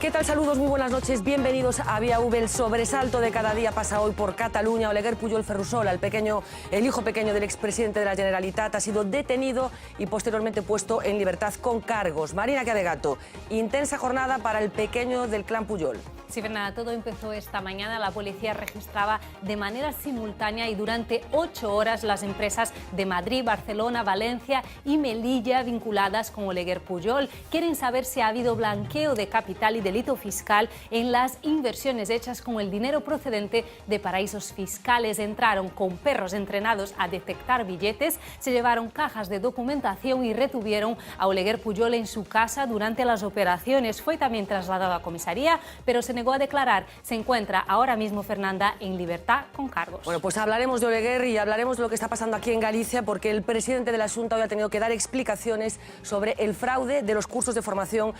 ¿Qué tal? Saludos, muy buenas noches, bienvenidos a Vía V. El sobresalto de cada día pasa hoy por Cataluña. Oleguer Pujol Ferrusola, el hijo pequeño del expresidente de la Generalitat, ha sido detenido y posteriormente puesto en libertad con cargos. Marina Chiavegato, intensa jornada para el pequeño del clan Pujol. Sí, Fernanda, todo empezó esta mañana. La policía registraba de manera simultánea y durante 8 horas las empresas de Madrid, Barcelona, Valencia y Melilla vinculadas con Oleguer Pujol. Quieren saber si ha habido blanqueo de capital y delito fiscal en las inversiones hechas con el dinero procedente de paraísos fiscales. Entraron con perros entrenados a detectar billetes, se llevaron cajas de documentación y retuvieron a Oleguer Pujol en su casa durante las operaciones. Fue también trasladado a comisaría, pero se negó a declarar. Se encuentra ahora mismo, Fernanda, en libertad con cargos. Bueno, pues hablaremos de Oleguer y hablaremos de lo que está pasando aquí en Galicia, porque el presidente de la Xunta hoy ha tenido que dar explicaciones sobre el fraude de los cursos de formación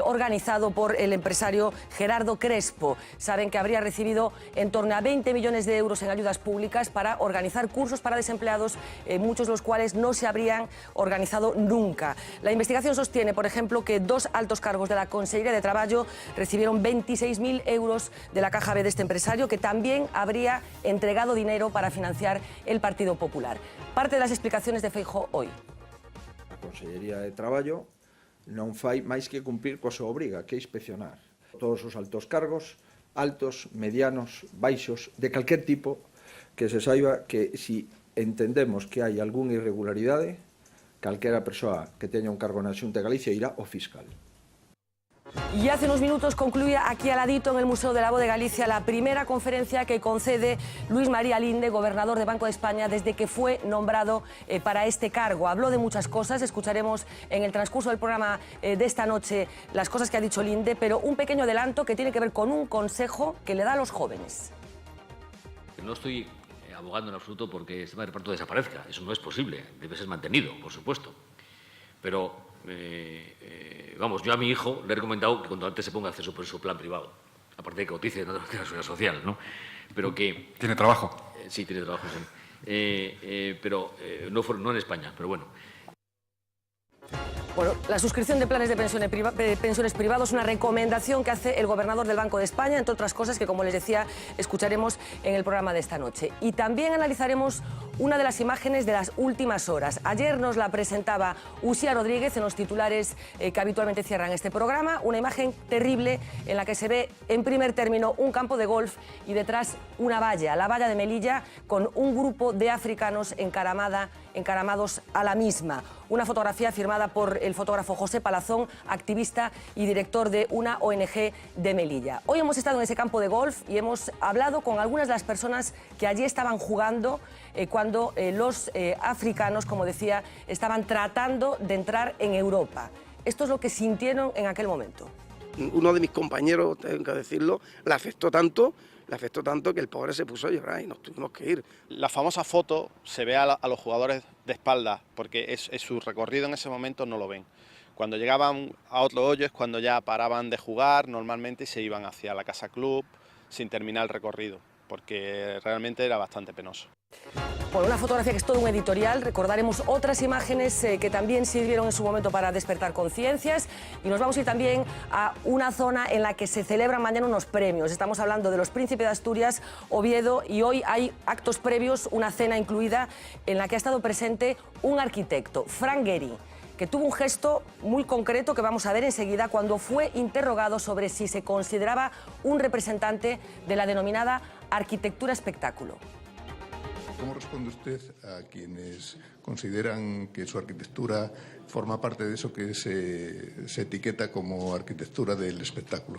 organizado por el empresario Gerardo Crespo. Saben que habría recibido en torno a 20 millones de euros en ayudas públicas para organizar cursos para desempleados, muchos de los cuales no se habrían organizado nunca. La investigación sostiene, por ejemplo, que 2 altos cargos de la Consellería de Traballo recibieron 26.000 euros de la caja B de este empresario, que también habría entregado dinero para financiar el Partido Popular. Parte de las explicaciones de Feijóo hoy. A Consellería de Traballo non fai máis que cumprir coa súa obriga, que é inspeccionar todos os altos cargos, altos, medianos, baixos, de calquer tipo, que se saiba que si entendemos que hai algunha irregularidade, calquera persoa que teña un cargo na Xunta de Galicia irá ao fiscal. Y hace unos minutos concluía aquí al ladito en el Museo de la Voz de Galicia la primera conferencia que concede Luis María Linde, gobernador de Banco de España, desde que fue nombrado para este cargo. Habló de muchas cosas, escucharemos en el transcurso del programa de esta noche las cosas que ha dicho Linde, pero un pequeño adelanto que tiene que ver con un consejo que le da a los jóvenes. No estoy abogando en absoluto porque el sistema de reparto desaparezca, eso no es posible, debe ser mantenido, por supuesto. Pero vamos, yo a mi hijo le he recomendado que cuanto antes se ponga a hacer su plan privado, aparte de que cotice en la seguridad social, ¿no? Pero que... ¿Tiene trabajo? Sí, tiene trabajo, sí. Pero no en España, pero bueno. Bueno, la suscripción de planes de pensiones privados es una recomendación que hace el gobernador del Banco de España, entre otras cosas que, como les decía, escucharemos en el programa de esta noche. Y también analizaremos una de las imágenes de las últimas horas. Ayer nos la presentaba Uxía Rodríguez en los titulares que habitualmente cierran este programa. Una imagen terrible en la que se ve en primer término un campo de golf y detrás una valla, la valla de Melilla, con un grupo de africanos encaramados a la misma. Una fotografía firmada por el fotógrafo José Palazón, activista y director de una ONG de Melilla. Hoy hemos estado en ese campo de golf y hemos hablado con algunas de las personas que allí estaban jugando cuando los africanos, como decía, estaban tratando de entrar en Europa. Esto es lo que sintieron en aquel momento. Uno de mis compañeros, tengo que decirlo, le afectó tanto que el pobre se puso a llorar y nos tuvimos que ir. La famosa foto se ve a los jugadores de espaldas, porque es su recorrido en ese momento no lo ven. Cuando llegaban a otro hoyo es cuando ya paraban de jugar normalmente y se iban hacia la casa club sin terminar el recorrido, porque realmente era bastante penoso. Bueno, una fotografía que es todo un editorial. Recordaremos otras imágenes que también sirvieron en su momento para despertar conciencias, y nos vamos a ir también a una zona en la que se celebran mañana unos premios. Estamos hablando de los Príncipes de Asturias, Oviedo, y hoy hay actos previos, una cena incluida, en la que ha estado presente un arquitecto, Frank Gehry, que tuvo un gesto muy concreto que vamos a ver enseguida cuando fue interrogado sobre si se consideraba un representante de la denominada arquitectura espectáculo. ¿Cómo responde usted a quienes consideran que su arquitectura forma parte de eso que se etiqueta como arquitectura del espectáculo?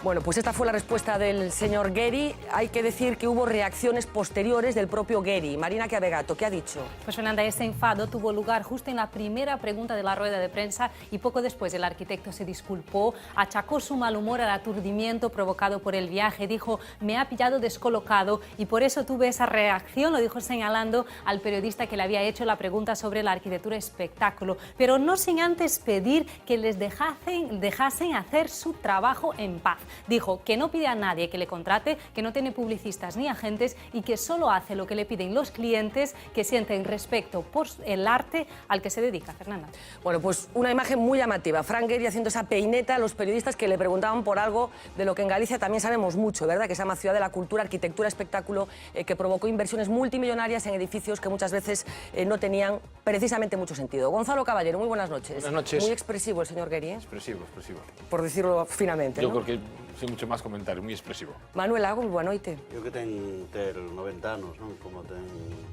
Bueno, pues esta fue la respuesta del señor Gehry. Hay que decir que hubo reacciones posteriores del propio Gehry. Marina Chiavegato, ¿qué ha dicho? Pues Fernanda, ese enfado tuvo lugar justo en la primera pregunta de la rueda de prensa y poco después el arquitecto se disculpó, achacó su mal humor al aturdimiento provocado por el viaje, dijo, me ha pillado descolocado y por eso tuve esa reacción, lo dijo señalando al periodista que le había hecho la pregunta sobre la arquitectura espectáculo, pero no sin antes pedir que les dejasen hacer su trabajo en paz. Dijo que no pide a nadie que le contrate, que no tiene publicistas ni agentes y que solo hace lo que le piden los clientes que sienten respeto por el arte al que se dedica. Fernanda. Bueno, pues una imagen muy llamativa. Frank Gehry haciendo esa peineta a los periodistas que le preguntaban por algo de lo que en Galicia también sabemos mucho, ¿verdad? Que se llama Ciudad de la Cultura, Arquitectura, Espectáculo, que provocó inversiones multimillonarias en edificios que muchas veces no tenían precisamente mucho sentido. Gonzalo Caballero, muy buenas noches. Buenas noches. Muy expresivo el señor Gehry, ¿eh? Expresivo, expresivo. Por decirlo finamente, Yo ¿no? creo que sin mucho más comentario, muy expresivo. Manuel Lago, muy buena noite. Eu que ten 90 anos, non? Como ten...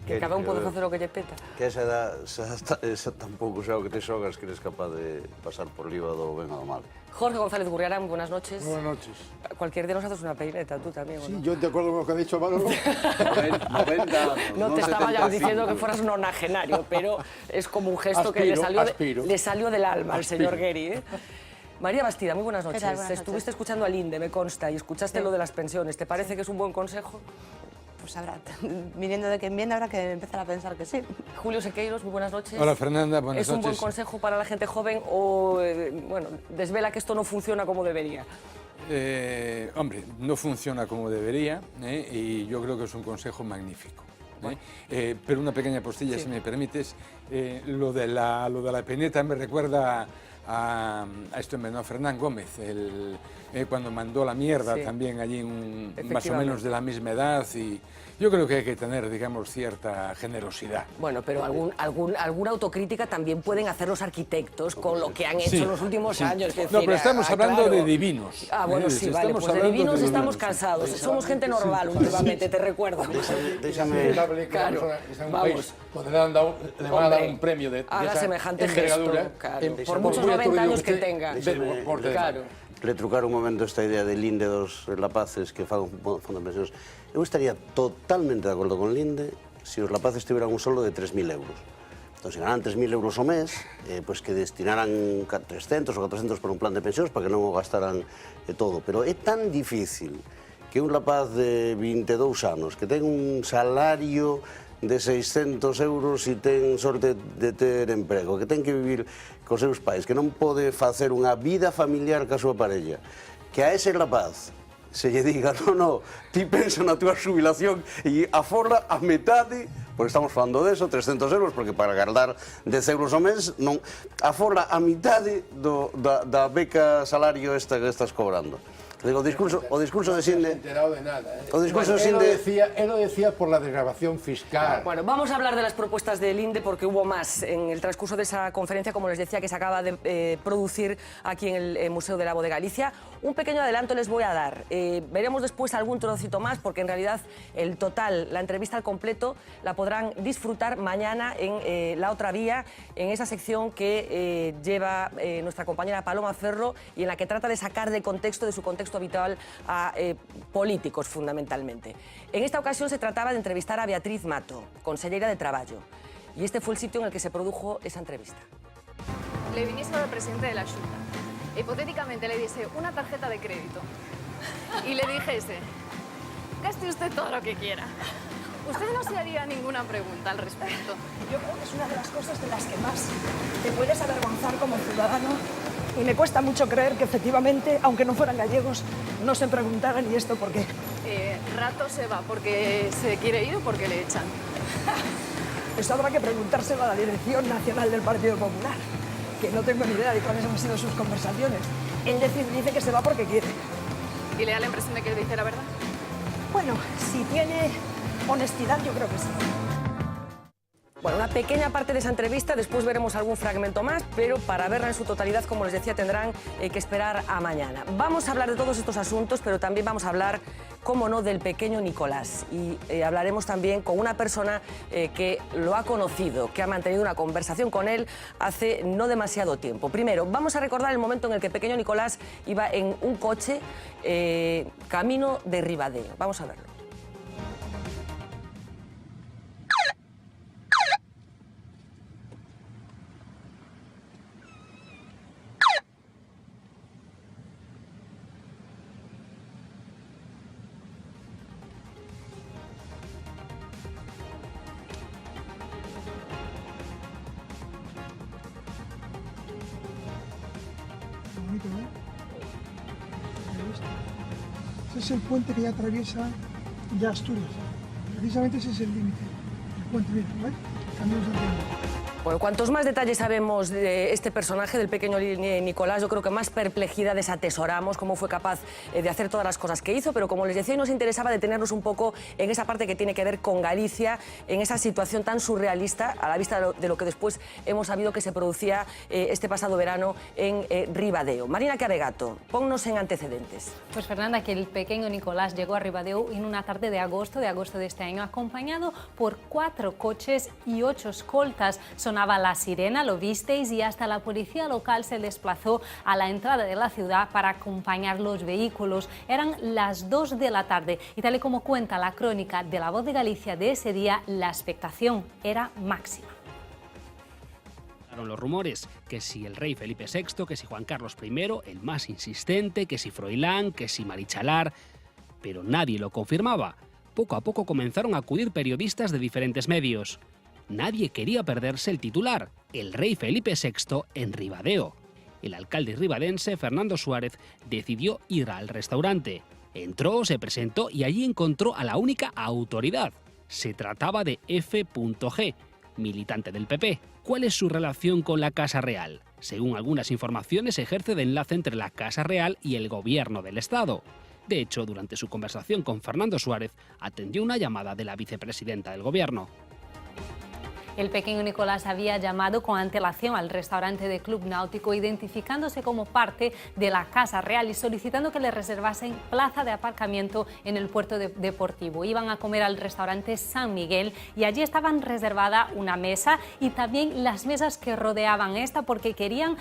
Que cada un pode facer o que lle peta. Que esa tampouco xa o que te xogas que eres capaz de pasar por riba do ben ou do mal. Jorge González Gurriarán, buenas noches. Buenas noches. Cualquier día nos haces una peineta, tú también, ¿o Sí, no? yo de acuerdo con lo que ha dicho Manolo. 90 anos, No te estaba ya diciendo que fueras un nonagenario, pero es como un gesto que le salió del alma al señor Gehry, ¿eh? María Bastida, muy buenas noches. Buenas noches. Estuviste escuchando al INDE, me consta, y escuchaste lo de las pensiones. ¿Te parece que es un buen consejo? Pues habrá, viniendo de quien viene, habrá que empezar a pensar que sí. Julio Sequeiros, muy buenas noches. Hola Fernanda, buenas ¿Es un buen noches. consejo para la gente joven o, bueno, desvela que esto no funciona como debería? Hombre, no funciona como debería y yo creo que es un consejo magnífico. Pero una pequeña postilla, si me permites. Lo de la peineta me recuerda a esto en Fernán Gómez, cuando mandó la mierda también allí, más o menos de la misma edad, y yo creo que hay que tener, digamos, cierta generosidad. Bueno, pero alguna autocrítica también pueden hacer los arquitectos con lo que han hecho en los últimos años. Es decir, No, pero estamos hablando claro. de divinos. Bueno, sí, vale, pues de divinos estamos cansados. Somos gente normal últimamente, te recuerdo. Déxame... Claro, vamos. Le van a dar un premio de haga esa semejante gesto, envergadura. claro, por muchos 90 años que tenga. Claro. Retrucar un momento esta idea de Linde dos rapaces que fan un fondo de pensións. Eu estaría totalmente de acordo con Linde se os rapaces tiveran un soldo de 3.000 euros. Entón, se ganaran 3.000 euros ao mes, pois que destinaran 300 ou 400 para un plan de pensións para que non o gastaran todo. Pero é tan difícil que un rapaz de 22 anos que ten un salario de 600 euros e ten sorte de ter emprego, que ten que vivir cos seus pais, que non pode facer unha vida familiar ca súa parella, que a ese rapaz se lle diga, no, ti pensa na túa xubilación e aforra a metade, porque estamos falando deso, 300 euros, porque para guardar 10 euros ao mes, non, aforra a metade da beca salario esta que estás cobrando. Digo, o discurso de Sinde... No de nada, O discurso de Sinde... Él lo decía por la desgravación fiscal. Bueno, vamos a hablar de las propuestas del INDE porque hubo más en el transcurso de esa conferencia, como les decía, que se acaba de producir aquí en el Museo del Lago de Galicia. Un pequeño adelanto les voy a dar. Veremos después algún trocito más porque en realidad el total, la entrevista al completo, la podrán disfrutar mañana en La Otra Vía, en esa sección que lleva nuestra compañera Paloma Ferro y en la que trata de sacar de contexto, de su contexto habitual, a políticos fundamentalmente. En esta ocasión se trataba de entrevistar a Beatriz Mato, consellera de Traballo, y este fue el sitio en el que se produjo esa entrevista. Le viniese al presidente de la Xunta, hipotéticamente le diese una tarjeta de crédito y le dijese, gaste usted todo lo que quiera. Usted no se haría ninguna pregunta al respecto. Yo creo que es una de las cosas de las que más te puedes avergonzar como ciudadano y me cuesta mucho creer que efectivamente, aunque no fueran gallegos, no se preguntaran ¿y esto por qué? Rato se va porque se quiere ir o porque le echan. Eso habrá que preguntárselo a la Dirección Nacional del Partido Popular, que no tengo ni idea de cuáles han sido sus conversaciones. Él dice que se va porque quiere. ¿Y le da la impresión de que dice la verdad? Bueno, si tiene honestidad, yo creo que sí. Bueno, una pequeña parte de esa entrevista, después veremos algún fragmento más, pero para verla en su totalidad, como les decía, tendrán que esperar a mañana. Vamos a hablar de todos estos asuntos, pero también vamos a hablar, cómo no, del pequeño Nicolás. Y hablaremos también con una persona que lo ha conocido, que ha mantenido una conversación con él hace no demasiado tiempo. Primero, vamos a recordar el momento en el que el pequeño Nicolás iba en un coche camino de Ribadeo. Vamos a verlo. Bonito, ¿eh? Me gusta. Este es el puente que ya atraviesa ya Asturias. Precisamente ese es el límite. El puente, mira, ¿ves? Camino de Santiago. Bueno, cuantos más detalles sabemos de este personaje, del pequeño Nicolás, yo creo que más perplejidades atesoramos, cómo fue capaz de hacer todas las cosas que hizo, pero como les decía, hoy nos interesaba detenernos un poco en esa parte que tiene que ver con Galicia, en esa situación tan surrealista, a la vista de lo que después hemos sabido que se producía este pasado verano en Ribadeo. Marina Caregato, ponnos en antecedentes. Pues Fernanda, que el pequeño Nicolás llegó a Ribadeo en una tarde de agosto de este año, acompañado por 4 coches y 8 escoltas. Sonaba la sirena, lo visteis, y hasta la policía local se desplazó a la entrada de la ciudad para acompañar los vehículos. Eran las 2 de la tarde y tal y como cuenta la crónica de La Voz de Galicia de ese día, la expectación era máxima. Los rumores, que si el rey Felipe VI, que si Juan Carlos I, el más insistente, que si Froilán, que si Marichalar, pero nadie lo confirmaba. Poco a poco comenzaron a acudir periodistas de diferentes medios. Nadie quería perderse el titular, el rey Felipe VI en Ribadeo. El alcalde ribadense, Fernando Suárez, decidió ir al restaurante. Entró, se presentó y allí encontró a la única autoridad. Se trataba de F.G., militante del PP. ¿Cuál es su relación con la Casa Real? Según algunas informaciones, ejerce de enlace entre la Casa Real y el gobierno del Estado. De hecho, durante su conversación con Fernando Suárez, atendió una llamada de la vicepresidenta del gobierno. El pequeño Nicolás había llamado con antelación al restaurante de Club Náutico, identificándose como parte de la Casa Real y solicitando que le reservasen plaza de aparcamiento en el puerto deportivo. Iban a comer al restaurante San Miguel y allí estaban reservada una mesa y también las mesas que rodeaban esta, porque querían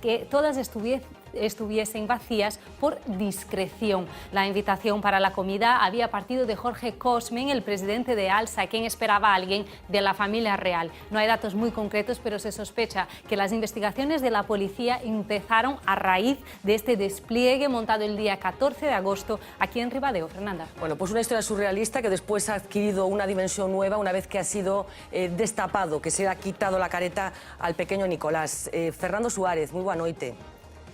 que todas estuviesen vacías por discreción. La invitación para la comida había partido de Jorge Cosmen, el presidente de ALSA, quien esperaba a alguien de la familia real. No hay datos muy concretos, pero se sospecha que las investigaciones de la policía empezaron a raíz de este despliegue montado el día 14 de agosto aquí en Ribadeo. Fernanda. Bueno, pues una historia surrealista que después ha adquirido una dimensión nueva una vez que ha sido destapado, que se ha quitado la careta al pequeño Nicolás. Fernando Suárez, muy buena noite.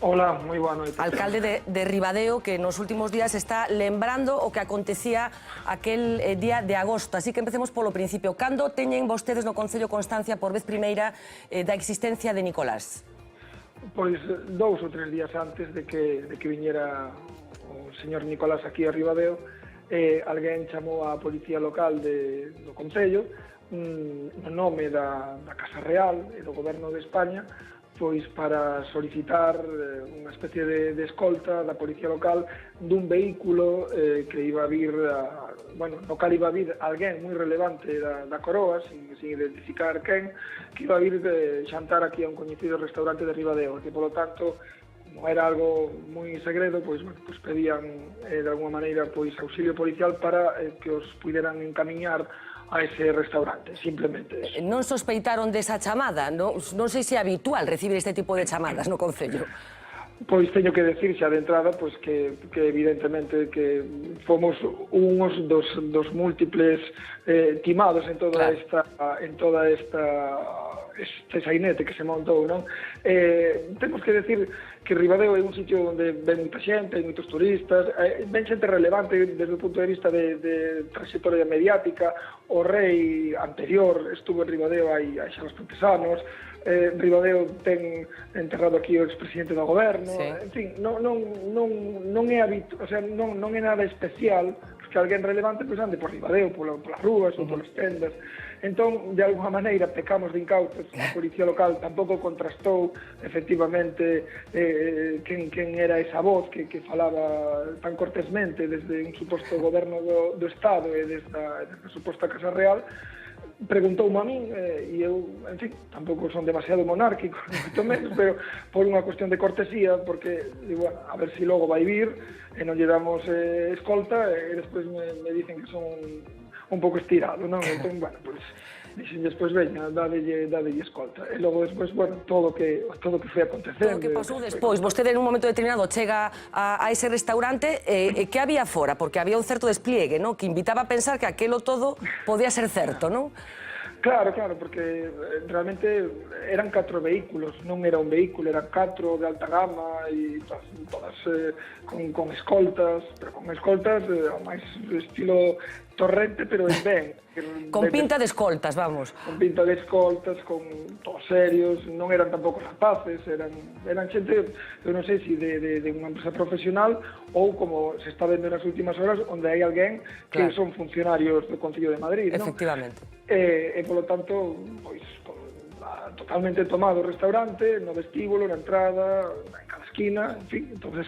Hola, moi boa noite. Alcalde de Ribadeo, que nos últimos días está lembrando o que acontecía aquel día de agosto. Así que empecemos polo principio. Cando teñen vostedes no Concello constancia por vez primeira da existencia de Nicolás? Pois 2 ou 3 días antes de que viñera o señor Nicolás aquí a Ribadeo, alguén chamou á policía local do Concello no nome da Casa Real e do Goberno de España, pois para solicitar unha especie de escolta da policía local dun vehículo que iba a vir, no cal iba a vir alguén moi relevante da Coroa, sin identificar quen, que iba a vir xantar aquí a un coñecido restaurante de Ribadeo, que polo tanto, como era algo moi segredo, pois pedían de alguma maneira auxilio policial para que os puderan encamiñar a ese restaurante, simplemente eso. Non sospeitaron desa chamada? Non sei se é habitual recibir este tipo de chamadas no Concello. Pois teño que decir xa de entrada que evidentemente que fomos uns dos múltiples timados en toda este sainete que se montou, non? Temos que decir que Ribadeo é un sitio onde ven moita xente, hai moitos turistas, ven xente relevante desde o punto de vista de trayectoria mediática. O rei anterior estuvo en Ribadeo hai xa bastantes anos. Ribadeo ten enterrado aquí o expresidente do goberno. Sí. En fin, non é nada especial que alguén relevante ande por Ribadeo, polas rúas ou polas tendas. Entón, de alguma maneira, pecamos de incautos. A policía local tampouco contrastou efectivamente quen era esa voz que falaba tan cortésmente desde un suposto goberno do Estado e desde a suposta Casa Real. Preguntoume a min e eu, en fin, tampouco son demasiado monárquico, moito menos, pero por unha cuestión de cortesía, porque, digo, a ver se logo vai vir e non lle damos escolta e despois me dicen que son un pouco estirado, non? Entón, bueno, pois dixen despois, veña, dadelle escolta. E logo despois, bueno, todo o que foi acontecendo. Todo o que pasou despois. Vostede en un momento determinado chega a ese restaurante, que había fora? Porque había un certo despliegue, non? Que invitaba a pensar que aquelo todo podía ser certo, non? Claro, porque realmente eran 4 vehículos, non era un vehículo, eran 4 de alta gama e todas con escoltas, pero con escoltas máis estilo Torrente, pero en ben. Con pinta de escoltas, vamos. Con pinta de escoltas, con todos serios, non eran tampouco rapaces, eran xente, eu non sei se de unha empresa profesional ou como se está vendo nas últimas horas, onde hai alguén que son funcionarios do Concello de Madrid, non? Efectivamente. E polo tanto, pois, totalmente tomado o restaurante, no vestíbulo, na entrada, en cada esquina, en fin, entonces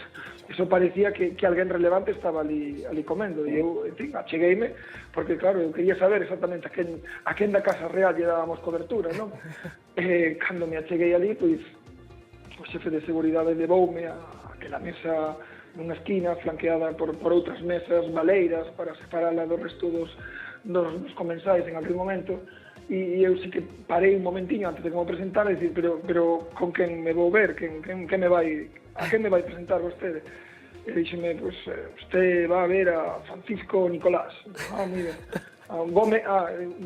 eso parecía que alguén relevante estaba ali comendo, e eu, en fin, achegueime, porque claro, eu quería saber exactamente a quen da Casa Real lle dábamos cobertura, non? Cando me acheguei ali, pois, o xefe de seguridade levoume a aquela mesa nunha esquina, flanqueada por outras mesas baleiras para separala do resto dos comensais en aquel momento, e eu sí que parei un momentiño antes de que me presentara e dicir, pero con quen me vou ver, a quen me vai presentar vostede? E díxeme, pues, usted va a ver a Francisco Nicolás. Moi ben.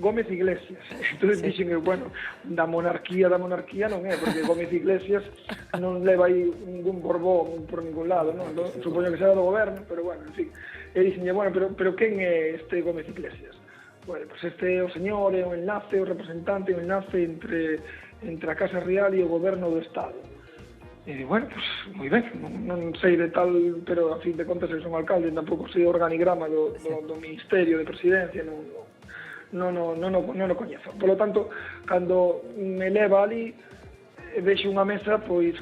Gómez Iglesias. Entón díxeme, bueno, da monarquía non é, porque Gómez Iglesias non leva aí ningún Borbón por ningún lado, non? Supoño que será do goberno, pero bueno, en fin. E díxeme, bueno, pero quen é este Gómez Iglesias? Bueno, pues este o señor é o enlace, o representante, o enlace entre a Casa Real e o goberno do Estado. E, bueno, pues, moi ben, non sei de tal, pero a fin de contas eu son alcalde, tampouco sei o organigrama do Ministerio de Presidencia, non o coñezo. Por lo tanto, cando me leva ali, vexo unha mesa, pois,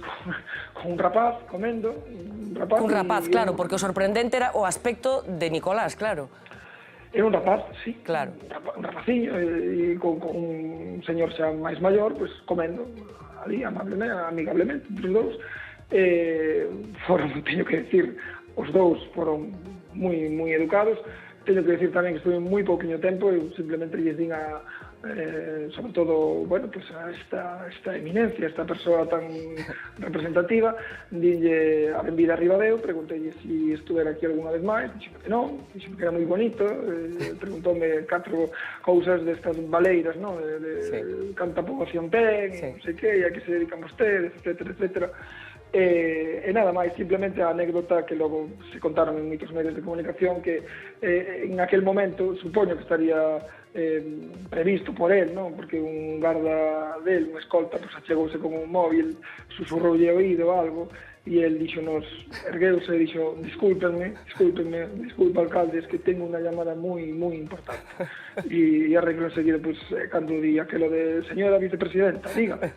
con un rapaz comendo, un rapaz, claro, porque o sorprendente era o aspecto de Nicolás, claro. Era un rapaz, sí, claro. Un rapaciño, e con un señor xa máis maior, pues, comendo ali amigablemente, entre os dous. Foron, teño que decir, os dous foron moi educados. Teño que decir tamén que estuve moi pouquiño tempo, e simplemente lles din sobre todo, bueno, pues a esta eminencia, esta persoa tan representativa, dinlle a benvida a Ribadeo, preguntelle se estuvera aquí alguna vez máis, dixeme que non, dixeme que era moi bonito, preguntoume 4 cousas destas baleiras, non? De canta poboación ten, non sei que, e a que se dedican vostedes, etcétera, etcétera. E nada máis, simplemente a anécdota que logo se contaron en moitos medios de comunicación, que en aquel momento supoño que estaría previsto por él, non? Porque un garda del, un escolta, pues achegouse con un móvil, susurroulle oído algo, e el díxonos, ergueuse e dixo, discúlpenme, alcalde, es que tengo unha llamada moi importante. E arreglou enseguida, pues, cando di aquelo de señora vicepresidenta, dígame.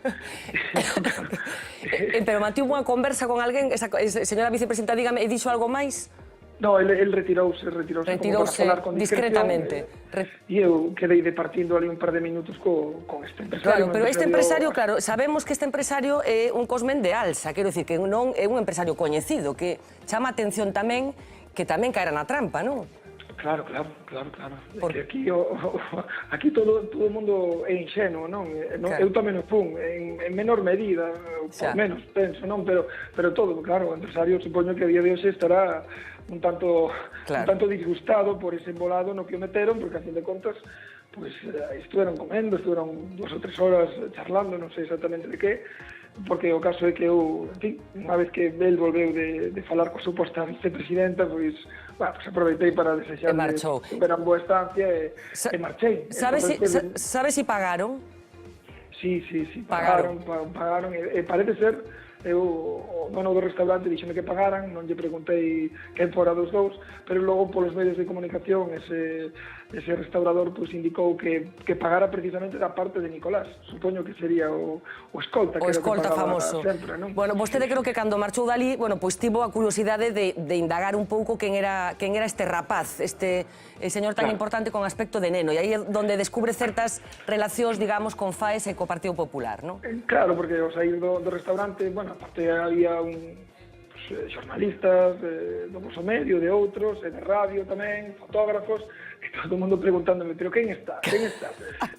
Pero mantivo unha conversa con alguén, señora vicepresidenta, dígame, e dixo algo máis? No, el retirouse como para falar con discretamente. E eu quedei departindo ali un par de minutos con este empresario. Claro, pero este empresario, claro, sabemos que este empresario é un cosmen de alza, quero dicir que non é un empresario coñecido, que chama a atención tamén que tamén caera na trampa, non? Claro. Porque aquí todo o mundo é inxenuo, non? Eu tamén o fun, en menor medida, por menos, penso, non? Pero todo, claro, o empresario supoño que a día de hoxe estará un tanto disgustado por ese embolado no que o meteron, porque a fin de contas pues estuveron comendo, estuveron 2 ou 3 horas charlando, non sei exactamente de que, porque o caso é que eu, en fin, unha vez que el volveu de falar coa suposta vicepresidenta, pois, bueno, pues aproveitei para desexarle que fueran boa estancia e marchei. Sabe si pagaron? Sí, pagaron, e parece ser, o dono do restaurante dixeme que pagaran, non lle preguntei quen fora dos dous, pero logo polos medios de comunicación ese restaurador pues indicou que pagara precisamente da parte de Nicolás. Supoño que sería o escolta, o escolta famoso. Sempre, non? Bueno, vostede creo que cando marchou dali, bueno, pois tivo a curiosidade de indagar un pouco quen era este rapaz, este señor tan importante con aspecto de neno, e aí é onde descubre certas relacións, digamos, con Faes e co Partido Popular, non? Claro, porque ao sair do restaurante, bueno, aparte había xornalistas do voso medio, de outros, de radio tamén, fotógrafos, e todo o mundo preguntándome, pero quen está?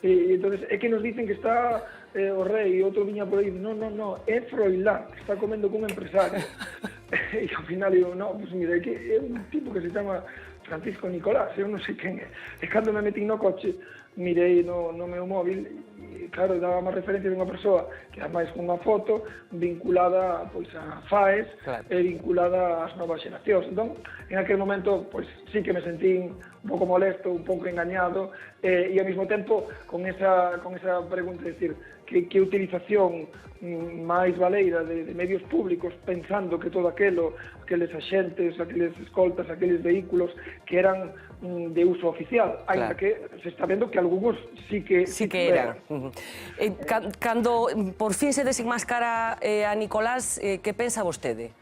E entonces é que nos dicen que está o rei, e outro viña por aí, non, é Froilán, que está comendo cun empresario. E ao final digo, no, pues mira, que é un tipo que se chama Francisco Nicolás, eu non sei quen é. E cando me metín no coche, mirei no meu móvil e, claro, daba máis referencia de unha persoa que ademais con unha foto vinculada pois, a FAES e vinculada ás novas xeracións. Entón, en aquel momento, pois sí que me sentín un pouco molesto, un pouco engañado e ao mesmo tempo con esa pregunta, de decir, que utilización máis valeira de medios públicos, pensando que todo aqueles axentes, aqueles escoltas, aqueles vehículos que eran de uso oficial, ainda que se está vendo que algúns sí que eran. Cando por fin se desenmascara a Nicolás, que pensa vostede?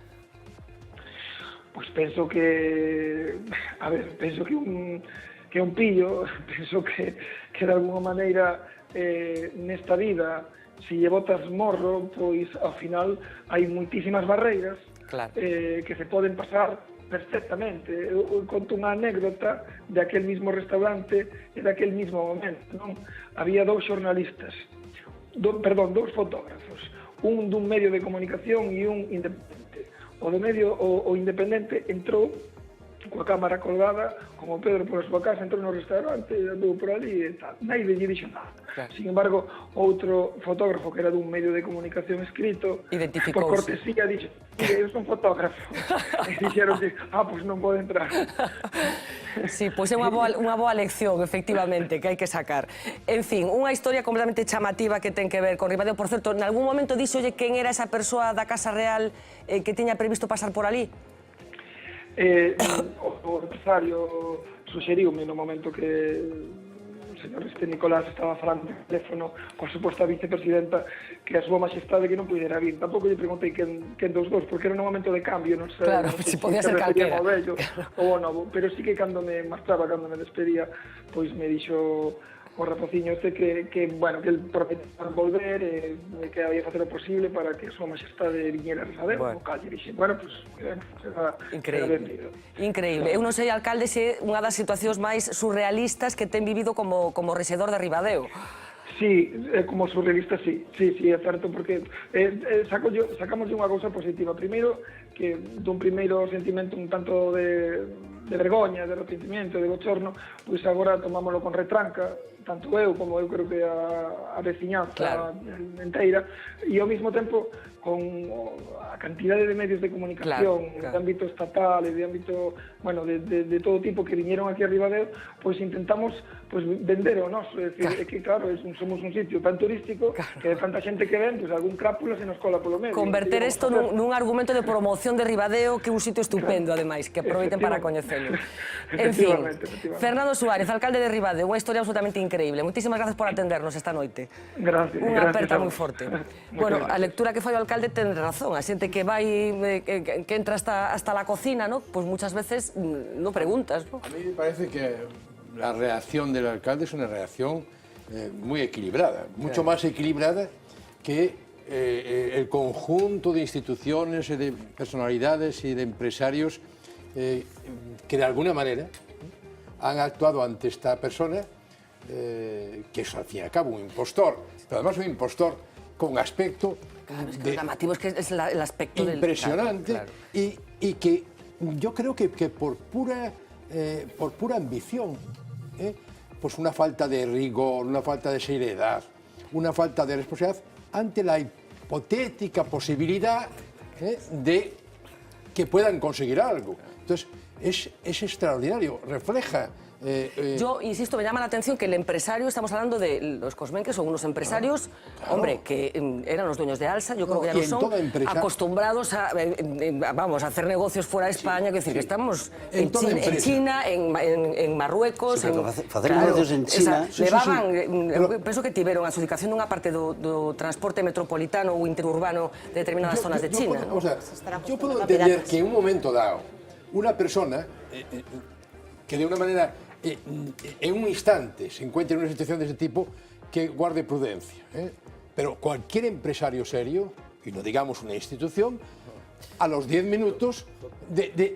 Pois penso que, a ver, penso que é un pillo, penso que de alguma maneira nesta vida, se lle botas morro, pois ao final hai moitísimas barreiras que se poden pasar perfectamente. Eu conto unha anécdota de aquel mismo restaurante e daquel mismo momento, non? Había dous xornalistas, dous fotógrafos, un dun medio de comunicación e un independente. O do medio, o independente, entrou coa cámara colgada, como Pedro pola súa casa, entrou no restaurante, andou por ali e tal. Naide lle dixo nada. Sin embargo, outro fotógrafo que era dun medio de comunicación escrito, por cortesía, dixo, eu son fotógrafo. E dixeron, pois non pode entrar. Sí, pois é unha boa lección, efectivamente, que hai que sacar. En fin, unha historia completamente chamativa que ten que ver con Ribadeo. Por certo, en algún momento díxolle quen era esa persoa da Casa Real que tiña previsto pasar por ali? O empresario suxeriume no momento que o señor Nicolás estaba falando no teléfono coa suposta vicepresidenta que a súa majestade que non pudera vir. Tampouco lle preguntei quen dos dous, porque era un momento de cambio, non sei, claro, se podía ser calquera, ou o novo, pero sí que cando me marchaba, cando me despedía, pois me dixo o rapaciño este que el prometía volver e que había facer o posible para que a súa majestade viñera a Ribadeo, o cal lle dixen, será benvido. Increíble. Eu non sei, alcalde, se é unha das situacións máis surrealistas que ten vivido como rexedor de Ribadeo. Sí, como surrealista, sí, é certo, porque sacamos unha cousa positiva. Primeiro, que dun primeiro sentimento un tanto de vergoña, de arrepentimiento, de bochorno, pois agora tomámoslo con retranca, tanto eu como eu creo que a veciñanza inteira, e ao mesmo tempo con a cantidade de medios de comunicación de ámbito estatal e de ámbito, de todo tipo que viñeron aquí a Ribadeo, pois intentamos vender o noso, é dicir, que claro, somos un sitio tan turístico que de tanta xente que ven, algún crápula se nos cola polo medio. Converter isto nun argumento de promoción de Ribadeo, que é un sitio estupendo, ademais, que aproveiten para coñecelo. En fin, Fernando Suárez, alcalde de Ribadeo, unha historia absolutamente increíble. Moitísimas gracias por atendernos esta noite. Gracias. Unha aperta moi forte. Bueno, a lectura que fai o alcalde ten razón. A xente que vai, que entra hasta la cocina, pues muchas veces no preguntas. A mí me parece que la reacción del alcalde es una reacción muy equilibrada, mucho más equilibrada que el conjunto de instituciones y de personalidades y de empresarios que de alguna manera han actuado ante esta persona, que es al fin y al cabo un impostor, pero además un impostor con aspecto llamativo, es que es el aspecto impresionante y que yo creo que por pura ambición, pues una falta de rigor, una falta de seriedad, una falta de responsabilidad ante la hipotética posibilidad de que puedan conseguir algo. Entonces, es extraordinario, refleja... Yo, insisto, me llama la atención que el empresario, estamos hablando de los Cosmenques, son unos empresarios, hombre, que eran los dueños de Alsa, yo creo que ya no son acostumbrados a hacer negocios fuera de España, es decir, que estamos en China, en Marruecos... Sí, facer negocios en China... Penso que tiveron a adjudicación dunha parte do transporte metropolitano ou interurbano de determinadas zonas de China. Yo puedo entender que en un momento dado, una persona que de una manera... en un instante se encuentra en una situación de ese tipo, que guarde prudencia. Pero cualquier empresario serio, y no digamos una institución, a los 10 minutos de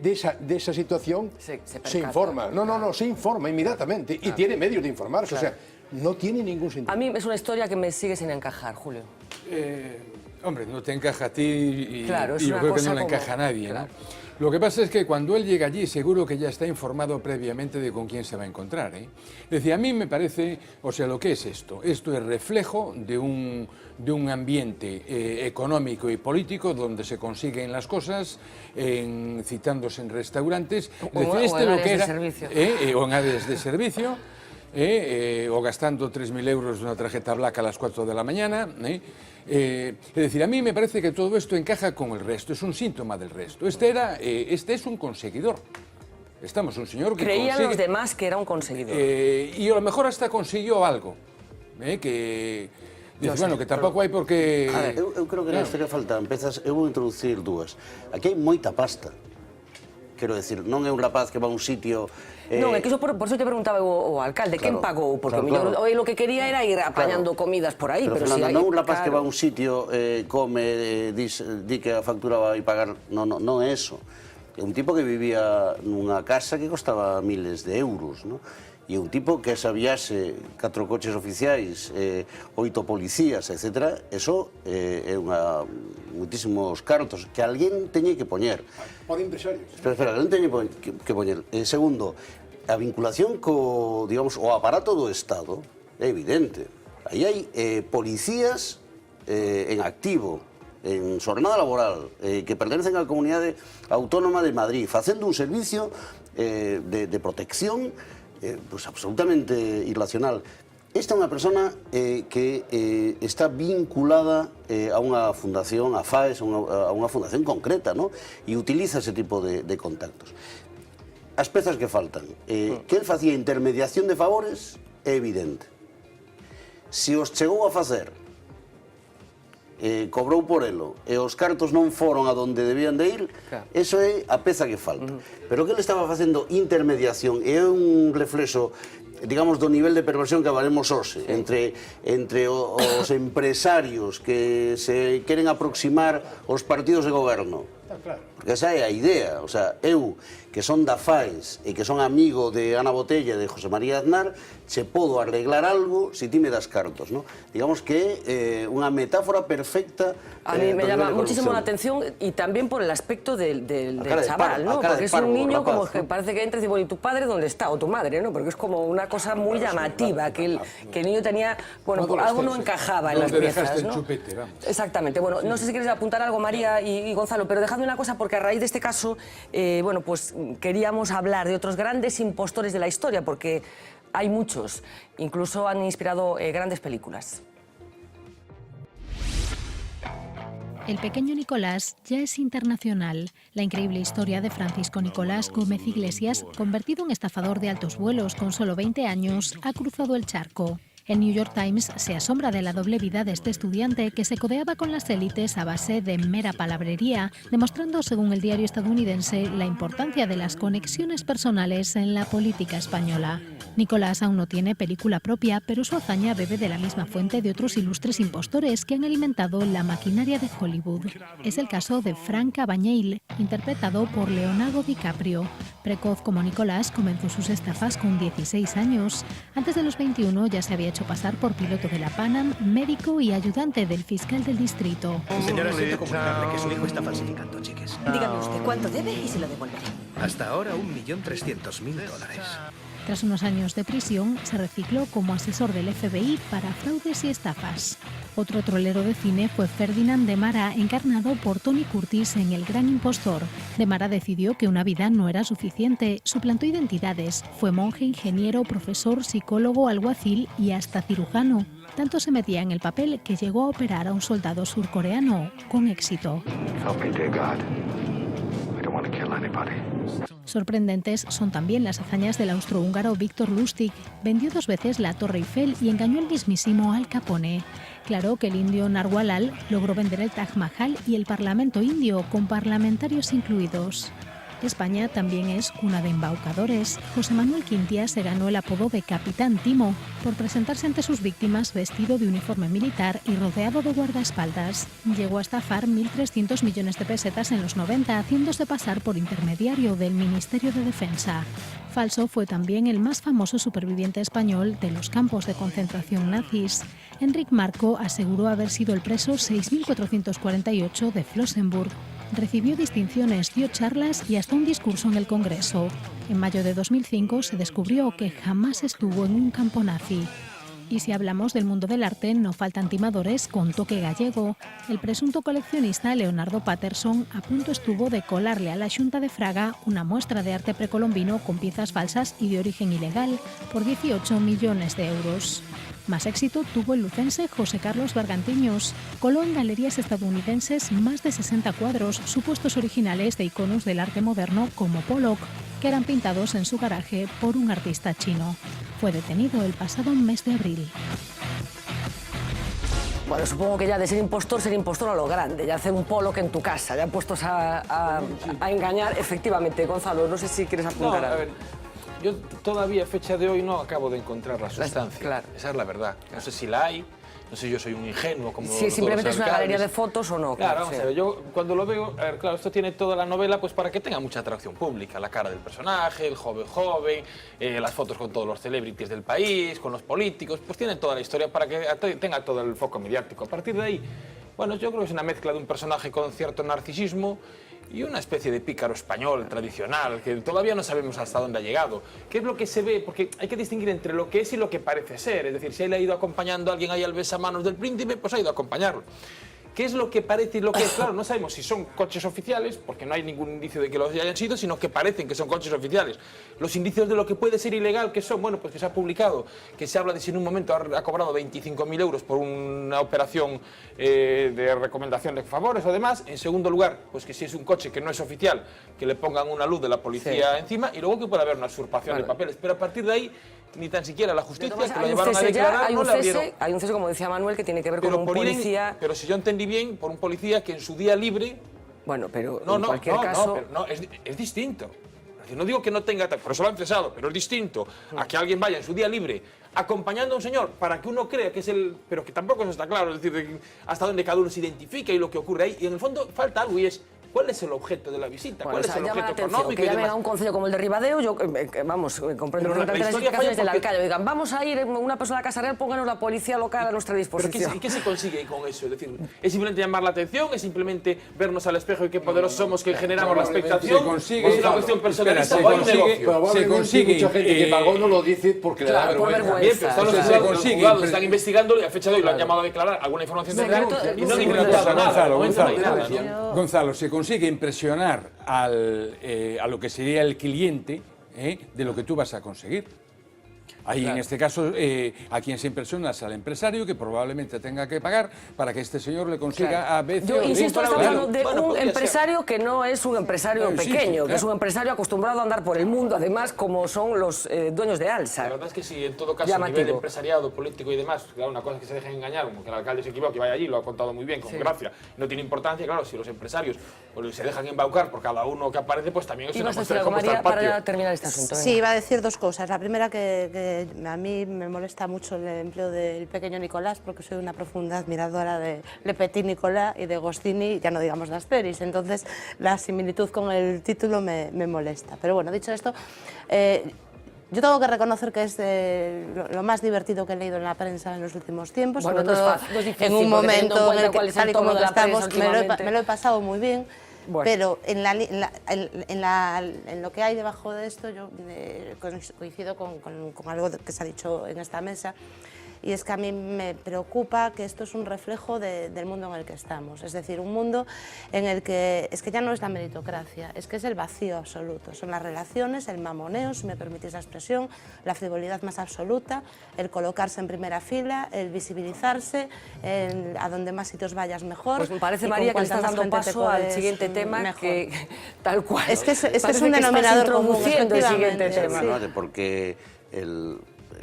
esa situación se informa. No, se informa inmediatamente y tiene medios de informarse. O sea, no tiene ningún sentido. A mí es una historia que me sigue sin encajar, Julio. Hombre, no te encaja a ti y, claro, y yo creo que no le como... encaja a nadie, claro. ¿no? Lo que pasa es que cuando él llega allí seguro que ya está informado previamente de con quién se va a encontrar, ¿eh? Es decir, a mí me parece, o sea, lo que es esto es reflejo de un ambiente económico y político donde se consiguen las cosas, citándose en restaurantes, o en áreas de servicio. O en áreas de servicio, o gastando 3.000 euros de una tarjeta Black a las 4 de la mañana, es decir, a mí me parece que todo esto encaja con el resto, es un síntoma del resto. Este es un conseguidor. Estamos un señor que creían consigue, los demás que era un conseguidor. Y a lo mejor hasta consiguió algo. Que dice, no sé, bueno, que tampouco hai por que... Eu creo que claro. Nesta falta empezas, eu vou introducir dúas. Aquí hai moita pasta. Quero decir, non é un rapaz que va a un sitio... Non, é que por eso te preguntaba o alcalde, quen pagou? Porque claro. O que quería era ir apañando comidas por aí, pero Fernando, non un rapaz que va a un sitio, come, di que a factura vai pagar, non é eso. É un tipo que vivía nunha casa que costaba miles de euros, non? E un tipo que sabiase 4 coches oficiais, 8 policías, etc. Eso é moitísimos cartos que alguén teñe que poñer. Por empresarios. Espera, alguén teñe que poñer. Segundo, a vinculación co, digamos, o aparato do Estado é evidente. Aí hai policías en activo, en jornada laboral, que pertenecen á Comunidade Autónoma de Madrid, facendo un servicio de protección pues absolutamente irracional. Esta é unha persona que está vinculada a unha fundación, a FAES, a unha fundación concreta, ¿no? E utiliza ese tipo de contactos. As pezas que faltan, que el facía intermediación de favores, é evidente. Se os chegou a facer, cobrou por elo, e os cartos non foron a donde debían de ir, eso é a peza que falta. Pero que ele estaba facendo intermediación é un reflexo, digamos, do nivel de perversión que hablemos hoxe, entre os empresarios que se queren aproximar aos partidos de goberno. Porque esa é a idea, o sea, eu, que son da FAES e que son amigo de Ana Botella e de José María Aznar, se podo arreglar algo si ti me das cartos, ¿no? Digamos que é unha metáfora perfecta. A mí me llama muchísimo la atención y también por el aspecto del chaval, ¿no? Porque es un niño como que parece que entra y dice, bueno, ¿y tu padre dónde está? O tu madre, ¿no? Porque es como una cosa muy llamativa, que el niño tenía, bueno, algo no encajaba en las piezas, ¿no? Exactamente. Bueno, no sé si quieres apuntar algo, María y Gonzalo, pero dejadme una cosa, porque a raíz de este caso, bueno, pues queríamos hablar de otros grandes impostores de la historia, porque hay muchos, incluso han inspirado grandes películas. El pequeño Nicolás ya es internacional. La increíble historia de Francisco Nicolás Gómez Iglesias, convertido en estafador de altos vuelos con solo 20 años, ha cruzado el charco. El New York Times se asombra de la doble vida de este estudiante que se codeaba con las élites a base de mera palabrería, demostrando, según el diario estadounidense, la importancia de las conexiones personales en la política española. Nicolás aún no tiene película propia, pero su hazaña bebe de la misma fuente de otros ilustres impostores que han alimentado la maquinaria de Hollywood. Es el caso de Frank Abagnale, interpretado por Leonardo DiCaprio. Precoz como Nicolás, comenzó sus estafas con 16 años. Antes de los 21 ya se había hecho pasar por piloto de la Pan Am, médico y ayudante del fiscal del distrito. Señora, siento comunicarle que su hijo está falsificando cheques. Dígame usted cuánto debe y se lo devolveré. Hasta ahora $1.300.000. Tras unos años de prisión, se recicló como asesor del FBI para fraudes y estafas. Otro trolero de cine fue Ferdinand de Mara, encarnado por Tony Curtis en El Gran Impostor. De Mara decidió que una vida no era suficiente, suplantó identidades, fue monje, ingeniero, profesor, psicólogo, alguacil y hasta cirujano. Tanto se metía en el papel que llegó a operar a un soldado surcoreano con éxito. Sorprendentes son también las hazañas del austrohúngaro Viktor Lustig. Vendió 2 veces la Torre Eiffel y engañó al mismísimo Al Capone. Claro que el indio Narwhal logró vender el Taj Mahal y el Parlamento indio, con parlamentarios incluidos. España también es cuna de embaucadores. José Manuel Quintia se ganó el apodo de Capitán Timo por presentarse ante sus víctimas vestido de uniforme militar y rodeado de guardaespaldas. Llegó a estafar 1.300 millones de pesetas en los 90, haciéndose pasar por intermediario del Ministerio de Defensa. Falso fue también el más famoso superviviente español de los campos de concentración nazis. Enric Marco aseguró haber sido el preso 6.448 de Flossenburg. Recibió distinciones, dio charlas y hasta un discurso en el Congreso. En mayo de 2005 se descubrió que jamás estuvo en un campo nazi. Y si hablamos del mundo del arte, no faltan timadores con toque gallego. El presunto coleccionista Leonardo Patterson a punto estuvo de colarle a la Xunta de Fraga una muestra de arte precolombino con piezas falsas y de origen ilegal por 18 millones de euros. Más éxito tuvo el lucense José Carlos Bergantiños. Coló en galerías estadounidenses más de 60 cuadros, supuestos originales de iconos del arte moderno como Pollock, que eran pintados en su garaje por un artista chino. Fue detenido el pasado mes de abril. Bueno, supongo que ya de ser impostor a lo grande, ya hacer un Pollock en tu casa, ya puestos a engañar, efectivamente. Gonzalo, no sé si quieres apuntar algo. A ver, yo todavía, a fecha de hoy, no acabo de encontrar la sustancia. Claro. Esa es la verdad. No sé si la hay, no sé si yo soy un ingenuo como Si simplemente es una galería de fotos o no. Claro, vamos a ver, yo cuando lo veo, a ver, claro, esto tiene toda la novela pues para que tenga mucha atracción pública, la cara del personaje, el joven, las fotos con todos los celebrities del país, con los políticos, pues tiene toda la historia para que tenga todo el foco mediático. A partir de ahí, bueno, yo creo que es una mezcla de un personaje con cierto narcisismo y una especie de pícaro español tradicional, que todavía no sabemos hasta dónde ha llegado. ¿Qué es lo que se ve? Porque hay que distinguir entre lo que es y lo que parece ser. Es decir, si él ha ido acompañando a alguien ahí al besamanos del príncipe, pues ha ido a acompañarlo. ¿Qué es lo que parece y lo que es? Claro, no sabemos si son coches oficiales, porque no hay ningún indicio de que los hayan sido, sino que parecen que son coches oficiales. Los indicios de lo que puede ser ilegal, ¿qué son? Bueno, pues que se ha publicado, que se habla de si en un momento ha cobrado 25.000 euros por una operación de recomendación de favores o demás. En segundo lugar, pues que si es un coche que no es oficial, que le pongan una luz de la policía encima, y luego que puede haber una usurpación de papeles. Pero a partir de ahí, ni tan siquiera la justicia, que lo llevaron a declarar, no le abrieron. Hay un cese, como decía Manuel, que tiene que ver con un policía... Pero si yo entendí bien, por un policía que en su día libre... Bueno, pero en cualquier caso... Es distinto. No digo que no tenga... Por eso lo han cesado, pero es distinto a que alguien vaya en su día libre acompañando a un señor para que uno crea que es el... Pero que tampoco eso está claro, es decir, hasta dónde cada uno se identifica y lo que ocurre ahí. Y en el fondo falta algo y es... ¿Cuál es el objeto de la visita? Bueno, ¿Cuál es el objeto económico? Que llamen a un concello como el de Ribadeo, yo, vamos, comprendo perfectamente las explicaciones del alcalde. Digan, vamos a ir una persona a Casa Real, pónganos la policía local a nuestra disposición. ¿Y qué se consigue con eso? Es decir, ¿es simplemente llamar la atención? ¿Es simplemente vernos al espejo y qué poderosos somos que generamos la expectación? ¿O es una cuestión personalista o hay un negocio? Se consigue. Mucha gente que pagó no lo dice porque le da vergüenza. Bien, pero los juzgados están investigando y a fecha de hoy lo han llamado a declarar alguna información de denuncia y no han incrementado nada. Gonzalo, se consigue impresionar a lo que sería el cliente de lo que tú vas a conseguir. Ahí, en este caso, a quien se impresiona es al empresario, que probablemente tenga que pagar para que este señor le consiga a veces... Yo insisto, estamos hablando de un empresario que no es un empresario pequeño, que es un empresario acostumbrado a andar por el mundo, además, como son los dueños de Alsa. La verdad es que sí, en todo caso, a nivel de empresariado, político y demás, claro, una cosa es que se dejen engañar, como que el alcalde se equivoque y vaya allí, lo ha contado muy bien, con gracia, no tiene importancia. Claro, si los empresarios pues, se dejan embaucar por cada uno que aparece, pues también es una muestra de cómo está el patio. Para terminar este asunto. Sí, iba a decir dos cosas. La primera, que a mí me molesta mucho el empleo del pequeño Nicolás, porque soy una profunda admiradora de Le Petit Nicolas y de Goscinny, ya no digamos de Asterix, entonces la similitud con el título me molesta. Pero bueno, dicho esto, yo tengo que reconocer que es lo más divertido que he leído en la prensa en los últimos tiempos, bueno, sobre todo en un momento en el que, tal y como estamos, me lo he pasado muy bien. Bueno. Pero en lo que hay debajo de esto, yo coincido con algo que se ha dicho en esta mesa, y es que a mí me preocupa que esto es un reflejo del mundo en el que estamos. Es decir, un mundo en el que es que ya no es la meritocracia, es que es el vacío absoluto. Son las relaciones, el mamoneo, si me permitís la expresión, la frivolidad más absoluta, el colocarse en primera fila, el visibilizarse, a donde más sitios vayas mejor. Pues me parece, María, que estás dando paso al siguiente tema, que tal cual. Es que es un denominador común, el siguiente tema. Porque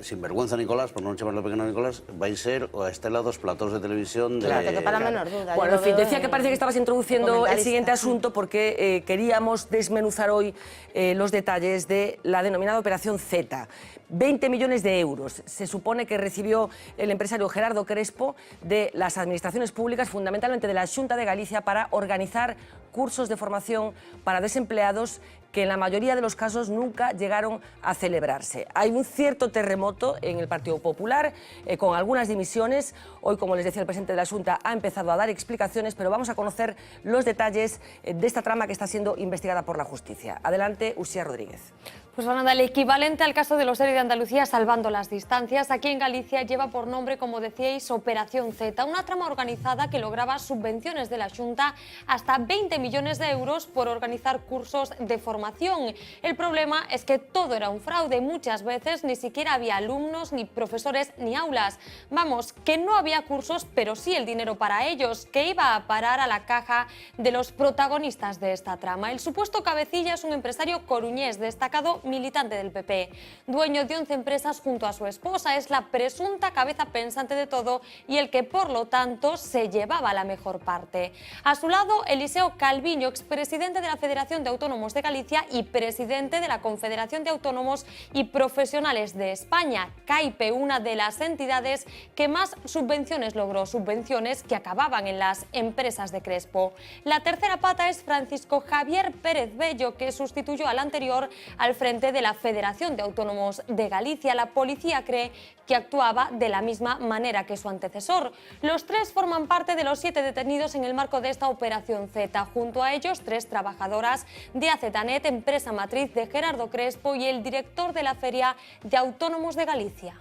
sinvergüenza Nicolás, por non chamarlo pequeno Nicolás, vai ser a Estela dos platós de televisión de... Claro, que para menor duda. Bueno, en fin, decía que parece que estabas introduciendo el siguiente asunto porque queríamos desmenuzar hoy los detalles de la denominada Operación Z. 20 millones de euros se supone que recibió el empresario Gerardo Crespo de las administraciones públicas, fundamentalmente de la Xunta de Galicia, para organizar cursos de formación para desempleados que en la mayoría de los casos nunca llegaron a celebrarse. Hay un cierto terremoto en el Partido Popular, con algunas dimisiones. Hoy, como les decía el presidente de la Xunta, ha empezado a dar explicaciones, pero vamos a conocer los detalles de esta trama que está siendo investigada por la justicia. Adelante, Uxía Rodríguez. Pues Fernanda, el equivalente al caso de los ERE de Andalucía, salvando las distancias, aquí en Galicia lleva por nombre, como decíais, Operación Z, una trama organizada que lograba subvenciones de la Xunta hasta 20 millones de euros por organizar cursos de formación. El problema es que todo era un fraude, muchas veces ni siquiera había alumnos, ni profesores, ni aulas. Vamos, que no había cursos, pero sí el dinero para ellos, que iba a parar a la caja de los protagonistas de esta trama. El supuesto cabecilla es un empresario coruñés, destacado militante del PP, dueño de 11 empresas junto a su esposa, es la presunta cabeza pensante de todo y el que, por lo tanto, se llevaba la mejor parte. A su lado, Eliseo Calviño, expresidente de la Federación de Autónomos de Galicia y presidente de la Confederación de Autónomos y Profesionales de España, CAIPE, una de las entidades que más subvenciones logró, subvenciones que acababan en las empresas de Crespo. La tercera pata es Francisco Javier Pérez Bello, que sustituyó al anterior al frente de la Federación de Autónomos de Galicia. La policía cree que actuaba de la misma manera que su antecesor. Los tres forman parte de los 7 detenidos en el marco de esta Operación Z. Junto a ellos, 3 trabajadoras de Azetanet, empresa matriz de Gerardo Crespo, y el director de la Feria de Autónomos de Galicia.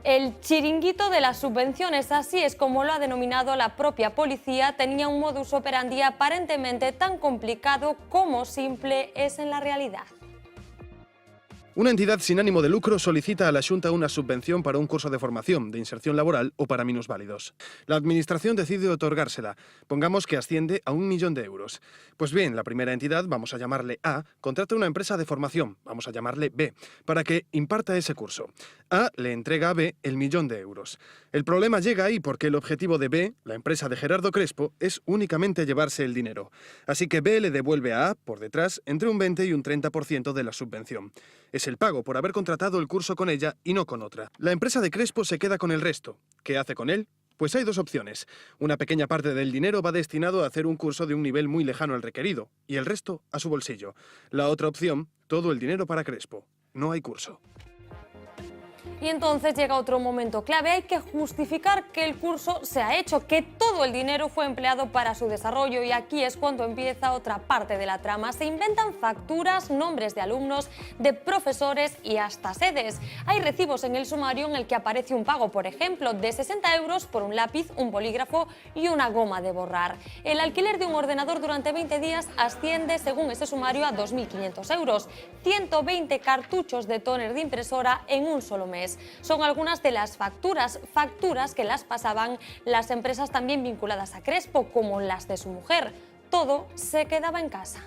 El chiringuito de las subvenciones, así es como lo ha denominado la propia policía, tenía un modus operandi aparentemente tan complicado como simple es en la realidad. Una entidad sin ánimo de lucro solicita a la Xunta una subvención para un curso de formación, de inserción laboral o para minusválidos. La Administración decide otorgársela. Pongamos que asciende a 1 millón de euros. Pues bien, la primera entidad, vamos a llamarle A, contrata una empresa de formación, vamos a llamarle B, para que imparta ese curso. A le entrega a B el 1 millón de euros. El problema llega ahí porque el objetivo de B, la empresa de Gerardo Crespo, es únicamente llevarse el dinero. Así que B le devuelve a A, por detrás, entre un 20 y un 30% de la subvención. Es el pago por haber contratado el curso con ella y no con otra. La empresa de Crespo se queda con el resto. ¿Qué hace con él? Pues hay 2 opciones. Una pequeña parte del dinero va destinado a hacer un curso de un nivel muy lejano al requerido, y el resto a su bolsillo. La otra opción, todo el dinero para Crespo. No hay curso. Y entonces llega otro momento clave. Hay que justificar que el curso se ha hecho, que todo el dinero fue empleado para su desarrollo, y aquí es cuando empieza otra parte de la trama. Se inventan facturas, nombres de alumnos, de profesores y hasta sedes. Hay recibos en el sumario en el que aparece un pago, por ejemplo, de 60 euros por un lápiz, un bolígrafo y una goma de borrar. El alquiler de un ordenador durante 20 días asciende, según ese sumario, a 2.500 euros. 120 cartuchos de tóner de impresora en un solo mes. Son algunas de las facturas que las pasaban las empresas también vinculadas a Crespo, como las de su mujer. Todo se quedaba en casa.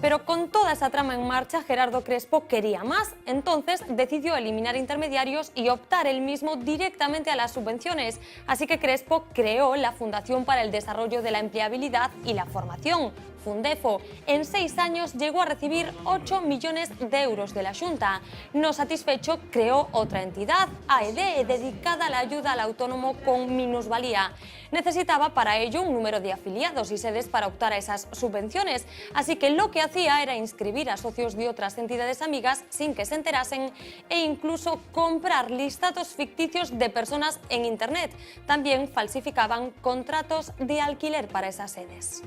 Pero con toda esa trama en marcha, Gerardo Crespo quería más. Entonces decidió eliminar intermediarios y optar él mismo directamente a las subvenciones. Así que Crespo creó la Fundación para el Desarrollo de la Empleabilidad y la Formación, Fundefo. En 6 años llegó a recibir 8 millones de euros de la Xunta. No satisfecho, creó otra entidad, AED, dedicada a la ayuda al autónomo con minusvalía. Necesitaba para ello un número de afiliados y sedes para optar a esas subvenciones, así que lo que hacía era inscribir a socios de otras entidades amigas sin que se enterasen e incluso comprar listados ficticios de personas en Internet. También falsificaban contratos de alquiler para esas sedes.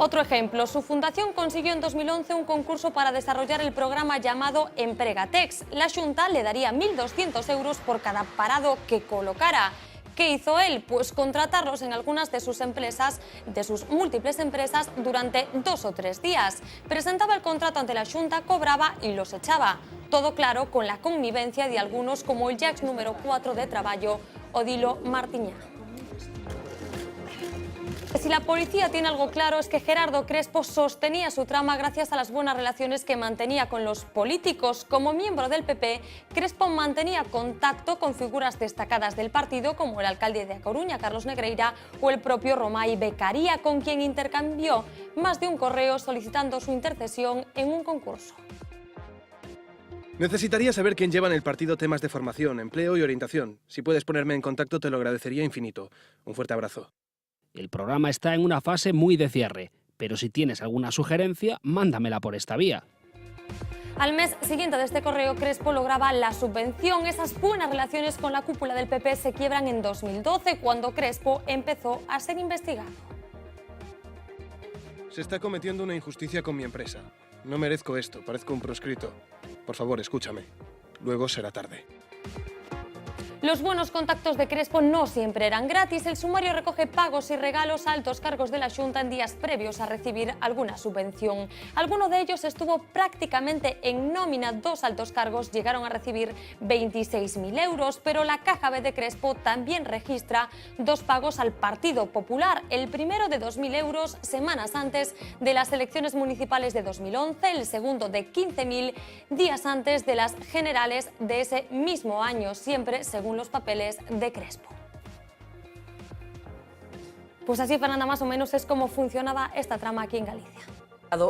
Otro ejemplo, su fundación consiguió en 2011 un concurso para desarrollar el programa llamado Empregatex. La Xunta le daría 1.200 euros por cada parado que colocara. ¿Qué hizo él? Pues contratarlos en algunas de sus empresas, de sus múltiples empresas, durante 2 o 3 días. Presentaba el contrato ante la Xunta, cobraba y los echaba. Todo claro, con la connivencia de algunos como el Jax número 4 de Traballo, Odilo Martiñá. Si la policía tiene algo claro es que Gerardo Crespo sostenía su trama gracias a las buenas relaciones que mantenía con los políticos. Como miembro del PP, Crespo mantenía contacto con figuras destacadas del partido como el alcalde de A Coruña, Carlos Negreira, o el propio Romay Beccaría, con quien intercambió más de un correo solicitando su intercesión en un concurso. Necesitaría saber quién lleva en el partido temas de formación, empleo y orientación. Si puedes ponerme en contacto te lo agradecería infinito. Un fuerte abrazo. El programa está en una fase muy de cierre, pero si tienes alguna sugerencia, mándamela por esta vía. Al mes siguiente de este correo, Crespo lograba la subvención. Esas buenas relaciones con la cúpula del PP se quiebran en 2012, cuando Crespo empezó a ser investigado. Se está cometiendo una injusticia con mi empresa. No merezco esto, parezco un proscrito. Por favor, escúchame. Luego será tarde. Los buenos contactos de Crespo no siempre eran gratis. El sumario recoge pagos y regalos a altos cargos de la Xunta en días previos a recibir alguna subvención. Alguno de ellos estuvo prácticamente en nómina. 2 altos cargos llegaron a recibir 26.000 euros, pero la Caja B de Crespo también registra 2 pagos al Partido Popular. El primero de 2.000 euros semanas antes de las elecciones municipales de 2011, el segundo de 15.000 días antes de las generales de ese mismo año, siempre según los papeles de Crespo. Pues así, Fernanda, más o menos es como funcionaba esta trama aquí en Galicia.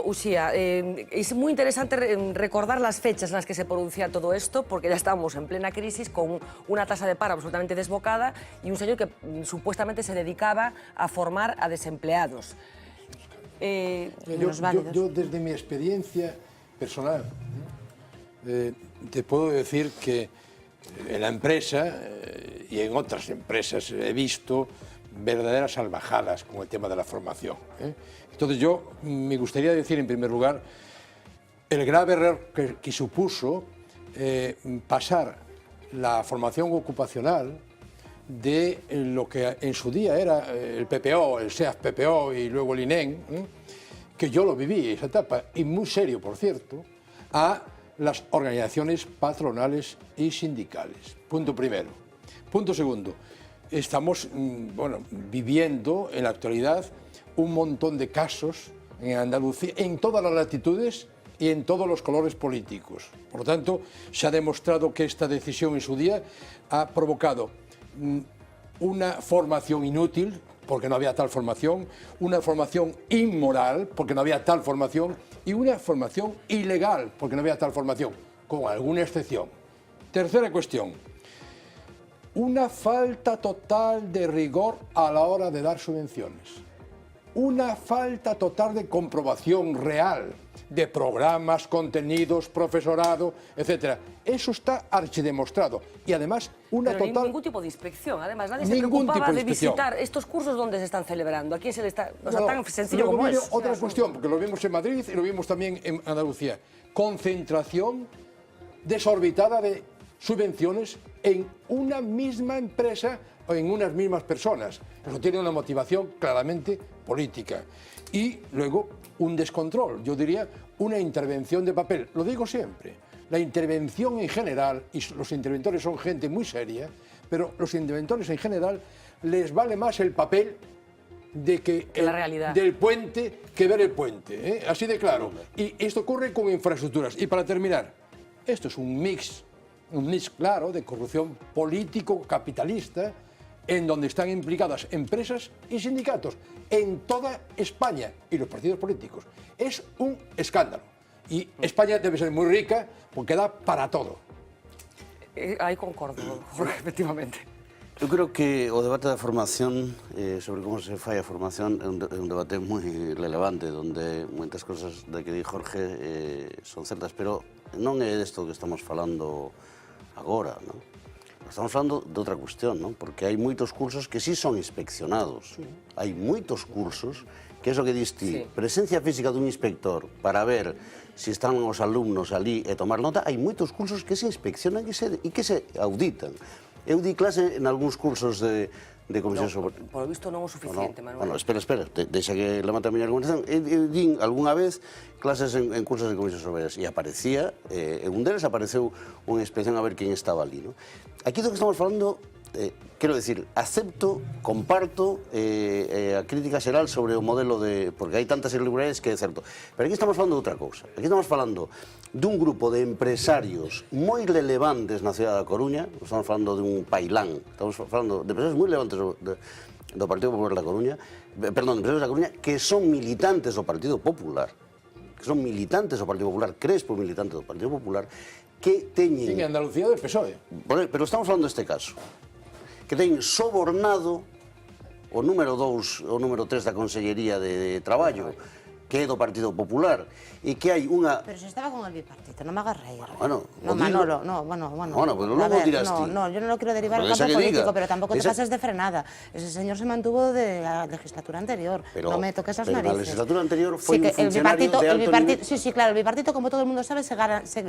Uxía, es muy interesante recordar las fechas en las que se producía todo esto, porque ya estábamos en plena crisis con una tasa de paro absolutamente desbocada y un señor que supuestamente se dedicaba a formar a desempleados. Yo desde mi experiencia personal te puedo decir que en la empresa y en otras empresas he visto verdaderas salvajadas con el tema de la formación. Entonces yo me gustaría decir en primer lugar el grave error que supuso pasar la formación ocupacional de lo que en su día era el PPO, el SEAF-PPO y luego el INEM, que yo lo viví esa etapa, y muy serio por cierto, a las organizaciones patronales y sindicales. Punto primero. Punto segundo, estamos viviendo en la actualidad un montón de casos en Andalucía, en todas las latitudes y en todos los colores políticos. Por lo tanto, se ha demostrado que esta decisión en su día ha provocado una formación inútil, porque no había tal formación, una formación inmoral, porque no había tal formación, y una formación ilegal, porque no había tal formación, con alguna excepción. Tercera cuestión, una falta total de rigor a la hora de dar subvenciones. Una falta total de comprobación real de programas, contenidos, profesorado, etc. Eso está archidemostrado. Y además, ningún tipo de inspección. Además, nadie se preocupaba de visitar estos cursos donde se están celebrando. ¿A quién se le está...? O sea, tan sencillo como es. Otra cuestión, porque lo vimos en Madrid y lo vimos también en Andalucía. Concentración desorbitada de subvenciones en una misma empresa o en unas mismas personas. Eso tiene una motivación claramente política. Y luego un descontrol, yo diría una intervención de papel. Lo digo siempre, la intervención en general, y los interventores son gente muy seria, pero los interventores en general les vale más el papel de que la realidad del puente que ver el puente, así de claro. Y esto ocurre con infraestructuras. Y para terminar, esto es un mix claro de corrupción político-capitalista en donde están implicadas empresas y sindicatos en toda España y los partidos políticos. Es un escándalo. Y España debe ser muy rica porque da para todo. Ahí concordo, Jorge, efectivamente. Eu creo que o debate da formación, sobre como se fai a formación, é un debate moi relevante, onde moitas cosas da que di Jorge son certas, pero non é desto que estamos falando agora, non? Estamos falando de outra cuestión, non? Porque hai moitos cursos que sí son inspeccionados. Hai moitos cursos que é o que dis ti, presencia física dun inspector para ver se están os alumnos ali e tomar nota, hai moitos cursos que se inspeccionan e que se auditan. Eu di clase en algúns cursos de comisión sobre... Por lo visto non é suficiente, Manuel. Bueno, espera, deixa que levante a miña argumentación. Eu din algunha vez clases en cursos de comisión obreras e aparecía, en un deles apareceu unha inspección a ver quen estaba ali, non? Aquí do que estamos falando quero dicir, acepto, comparto a crítica xeral sobre o modelo de... porque hai tantas irregularidades que é certo. Pero aquí estamos falando de outra cousa. Aquí estamos falando dun grupo de empresarios moi relevantes na cidade da Coruña, estamos falando dun pailán, estamos falando de empresarios moi relevantes do Partido Popular da Coruña, perdón, empresarios da Coruña, que son militantes do Partido Popular, Crespo militantes do Partido Popular, que teñen... Sí, Andalucía do PSOE. Pero estamos falando deste caso. Que ten sobornado o número 2 o número 3 da Consellería de Traballo, que é do Partido Popular, e que hai unha... Pero se estaba con el bipartito, no me hagas reír. Bueno, no, Manolo, no, bueno. Bueno, pues luego dirás ti. No, yo no lo quiero derivar al campo político, pero tampoco te pases de frenada. Ese señor se mantuvo de la legislatura anterior. No me toques las narices. Pero la legislatura anterior foi un funcionario de alto nivel. Sí, claro, el bipartito, como todo el mundo sabe, se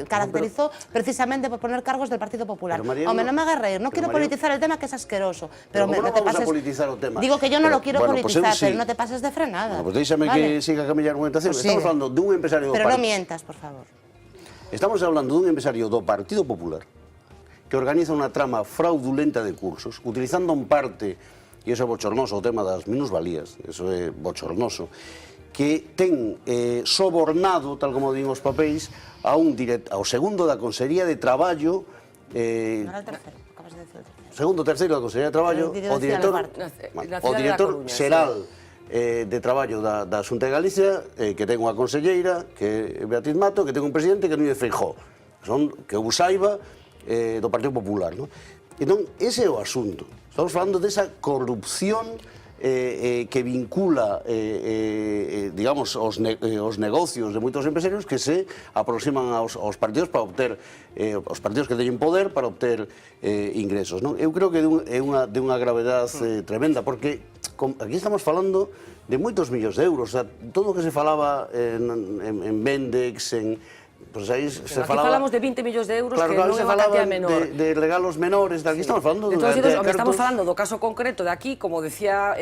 caracterizó precisamente por poner cargos del Partido Popular. Hombre, no me hagas reír, no quiero politizar el tema, que es asqueroso. Pero no vamos a politizar o tema. Digo que yo no lo quiero politizar, pero no te pases de frenada. Pues déxame que siga a mi argumentación. Estamos falando dun empresario do Pero no mientas, por favor. Estamos hablando dun empresario do Partido Popular que organiza unha trama fraudulenta de cursos, utilizando en parte, e iso é bochornoso, o tema das minusvalías, iso é bochornoso, que ten sobornado, tal como din os papéis, ao segundo da Consellería de Traballo, segundo, terceiro da Consellería de Traballo, o director xeral de Traballo da Xunta de Galicia, que ten unha conselleira, que é Beatriz Mato, que ten un presidente que é Núñez Feijóo, que eu saiba do Partido Popular. Entón, ese é o asunto. Estamos falando desa corrupción que vincula, digamos, os negocios de moitos empresarios que se aproximan aos partidos para obter, os partidos que teñen poder para obter ingresos. Eu creo que é unha gravedade tremenda, porque aquí estamos falando de moitos millóns de euros, todo o que se falaba en Vendex, pues aí se falaba... Aquí falamos de 20 millóns de euros, claro, que non é unha cantidad menor. De regalos menores, aquí estamos falando... Estamos falando do caso concreto de aquí, como decía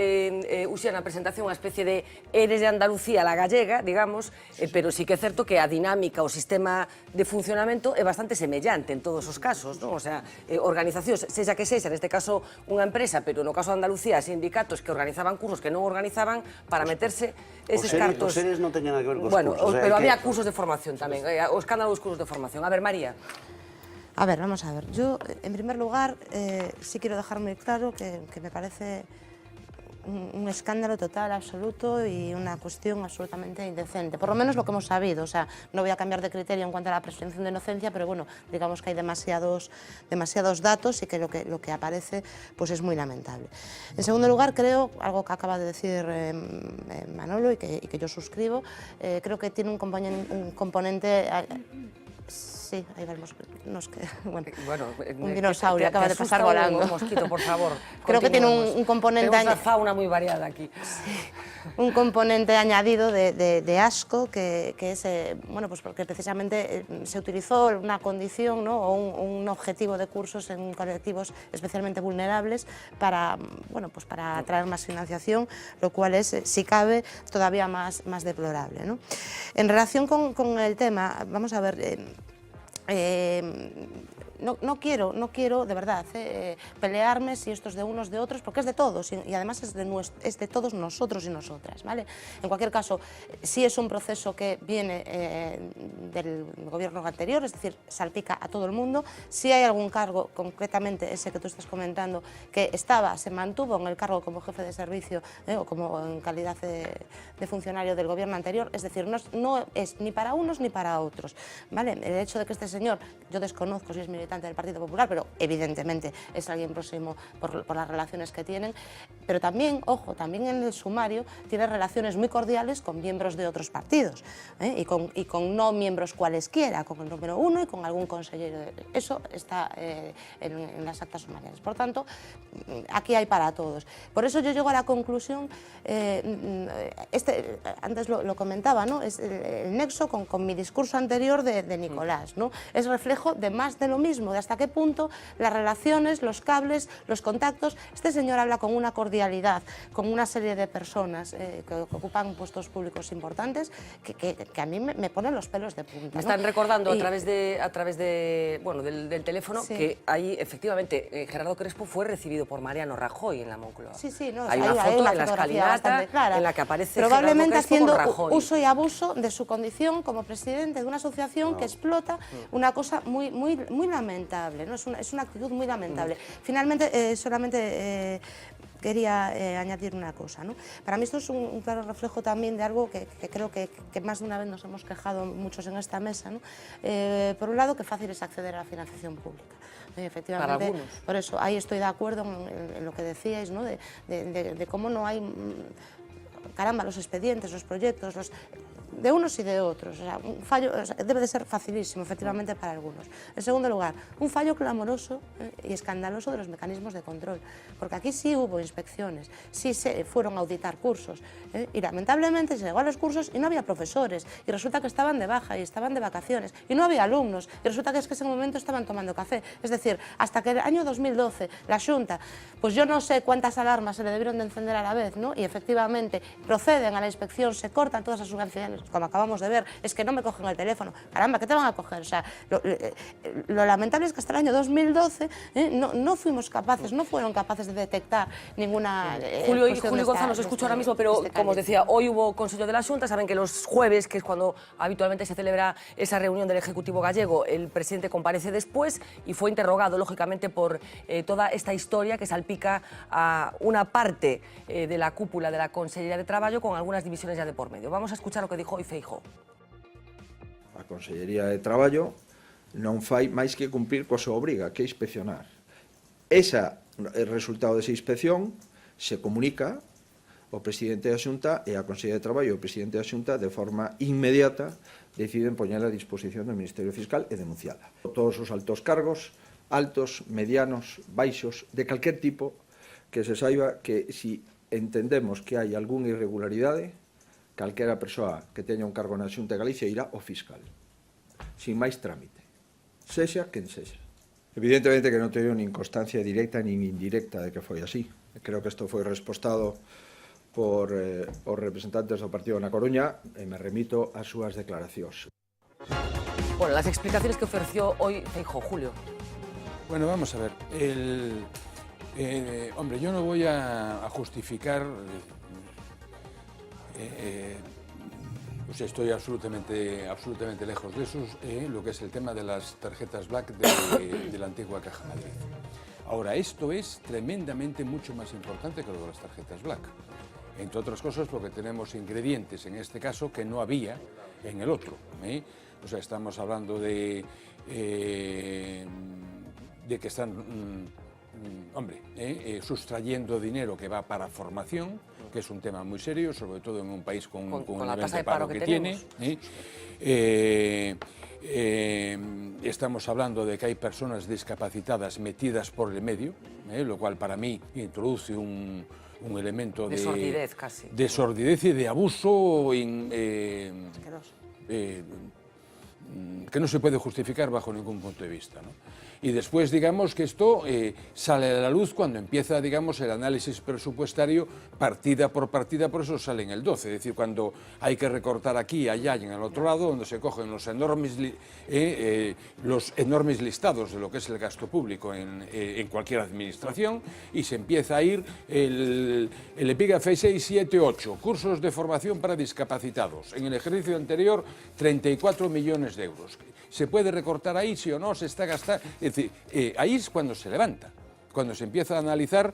Uxía na presentación, unha especie de Eres de Andalucía, la gallega, digamos, pero sí que é certo que a dinámica, o sistema de funcionamento é bastante semellante en todos os casos, non? O sea, organizacións, sexa que sexa, neste caso unha empresa, pero no caso de Andalucía, sindicatos que organizaban cursos que non organizaban para meterse eses cartos... Os seres non teñen nada que ver cos cursos. Bueno, pero había cursos de formación tamén, o escándalo dos cursos de formación. A ver, María. A ver, vamos a ver. Yo, en primer lugar, sí quiero dejar muy claro que me parece un escándalo total, absoluto, y una cuestión absolutamente indecente. Por lo menos lo que hemos sabido. O sea, no voy a cambiar de criterio en cuanto a la presunción de inocencia, pero bueno, digamos que hay demasiados datos y que lo que aparece pues es muy lamentable. En segundo lugar, creo, algo que acaba de decir Manolo y que yo suscribo, creo que tiene un componente Sí, ahí va el mosquito. Un dinosaurio acaba de pasar volando. Un mosquito, por favor. Creo que tiene un componente... Tenemos una fauna muy variada aquí. Sí, un componente añadido de asco, que es, bueno, pues porque precisamente se utilizó una condición, ¿no? O un objetivo de cursos en colectivos especialmente vulnerables para, bueno, pues para atraer más financiación, lo cual es, si cabe, todavía más deplorable, ¿no? En relación con el tema, vamos a ver... No quiero, de verdad, pelearme si esto es de unos, de otros, porque es de todos y además es de todos nosotros y nosotras, ¿vale? En cualquier caso, sí es un proceso que viene del gobierno anterior, es decir, salpica a todo el mundo. Si hay algún cargo, concretamente ese que tú estás comentando, que se mantuvo en el cargo como jefe de servicio o como en calidad de funcionario del gobierno anterior, es decir, no es ni para unos ni para otros, ¿vale? El hecho de que este señor, yo desconozco si es militante del Partido Popular, pero evidentemente es alguien próximo por las relaciones que tienen, pero también, ojo, también en el sumario tiene relaciones muy cordiales con miembros de otros partidos y con no miembros cualesquiera, con el número 1 y con algún consejero. Eso está en las actas sumariales. Por tanto, aquí hay para todos. Por eso yo llego a la conclusión, antes lo comentaba, ¿no? Es el nexo con mi discurso anterior de Nicolás, ¿no? Es reflejo de más de lo mismo. mecanismo de hasta qué punto las relaciones, los cables, los contactos. Este señor habla con una cordialidad, con una serie de personas que ocupan puestos públicos importantes que a mí me ponen los pelos de punta. Me están recordando a través de bueno, del teléfono que ahí efectivamente Gerardo Crespo fue recibido por Mariano Rajoy en la Moncloa. Sí, sí, no, hay una foto en la escalinata en la que aparece probablemente Gerardo Crespo con Rajoy. Haciendo uso y abuso de su condición como presidente de una asociación que explota una cosa muy lamentable, ¿no? Es una actitud muy lamentable. Finalmente, solamente quería añadir una cosa, ¿no? Para mí esto es un claro reflejo también de algo que creo que más de una vez nos hemos quejado muchos en esta mesa, ¿no? Por un lado, que fácil es acceder a la financiación pública. Efectivamente, para algunos. Por eso, ahí estoy de acuerdo en lo que decíais, ¿no? de cómo no hay, caramba, los expedientes, los proyectos, de unos y de otros. O sea, un fallo debe de ser facilísimo, efectivamente, para algunos. En segundo lugar, un fallo clamoroso y escandaloso de los mecanismos de control, porque aquí sí hubo inspecciones, sí se fueron a auditar cursos, y lamentablemente se llegó a los cursos y no había profesores, y resulta que estaban de baja y estaban de vacaciones, y no había alumnos, y resulta que es que en ese momento estaban tomando café. Es decir, hasta que el año 2012 la Xunta, pues yo no sé cuántas alarmas se le debieron de encender a la vez, ¿no? Y efectivamente proceden a la inspección, se cortan todas las subvenciones, como acabamos de ver, es que no me cogen el teléfono. Caramba, ¿qué te van a coger? O sea, lo lamentable es que hasta el año 2012 no fuimos capaces, no fueron capaces de detectar ninguna Julio Gonzalo nos escucha ahora mismo, pero como os decía, hoy hubo Consejo de la Xunta. Saben que los jueves, que es cuando habitualmente se celebra esa reunión del Ejecutivo gallego, el presidente comparece después y fue interrogado, lógicamente, por toda esta historia que salpica a una parte de la cúpula de la Consellería de Traballo, con algunas divisiones ya de por medio. Vamos a escuchar lo que dijo hoy Feijóo. A Consellería de Traballo non fai máis que cumprir coa súa obriga, que é inspeccionar. O resultado desa inspección se comunica ao presidente da Xunta e a Consellería de Traballo e o presidente da Xunta de forma inmediata deciden poñela a disposición do Ministerio Fiscal e denunciala. Todos os altos cargos, altos, medianos, baixos, de calquer tipo, que se saiba que si entendemos que hai algunha irregularidade, calquera persoa que teña un cargo na Xunta de Galicia irá ao fiscal, sin máis trámite, sexa quen sexa. Evidentemente que non teño nin constancia directa nin indirecta de que foi así. Creo que isto foi respostado por os representantes do partido na Coruña e me remito ás súas declaracións. Bueno, las explicaciones que ofreció hoy Feijóo, Julio. Bueno, vamos a ver. Hombre, yo no voy a justificar, pues estoy absolutamente lejos de eso, lo que es el tema de las tarjetas Black de la antigua Caja Madrid. Ahora, esto es tremendamente mucho más importante que lo de las tarjetas Black, entre otras cosas porque tenemos ingredientes, en este caso, que no había en el otro. O sea, estamos hablando de que están... sustrayendo dinero que va para formación, que es un tema muy serio, sobre todo en un país con un nivel de paro que tiene. Estamos hablando de que hay personas discapacitadas metidas por el medio, lo cual para mí introduce un elemento de sordidez casi. De sordidez y de abuso que no se puede justificar bajo ningún punto de vista, ¿no? Y después, digamos, que esto sale a la luz cuando empieza, digamos, el análisis presupuestario partida, por eso sale en el 12, es decir, cuando hay que recortar aquí, allá y en el otro lado, donde se cogen los enormes listados de lo que es el gasto público en cualquier administración y se empieza a ir el epígrafe 6, 7, 8, cursos de formación para discapacitados. En el ejercicio anterior, 34 millones de euros. ¿Se puede recortar ahí, sí o no? ¿Se está gastando? Es decir, ahí es cuando se levanta, cuando se empieza a analizar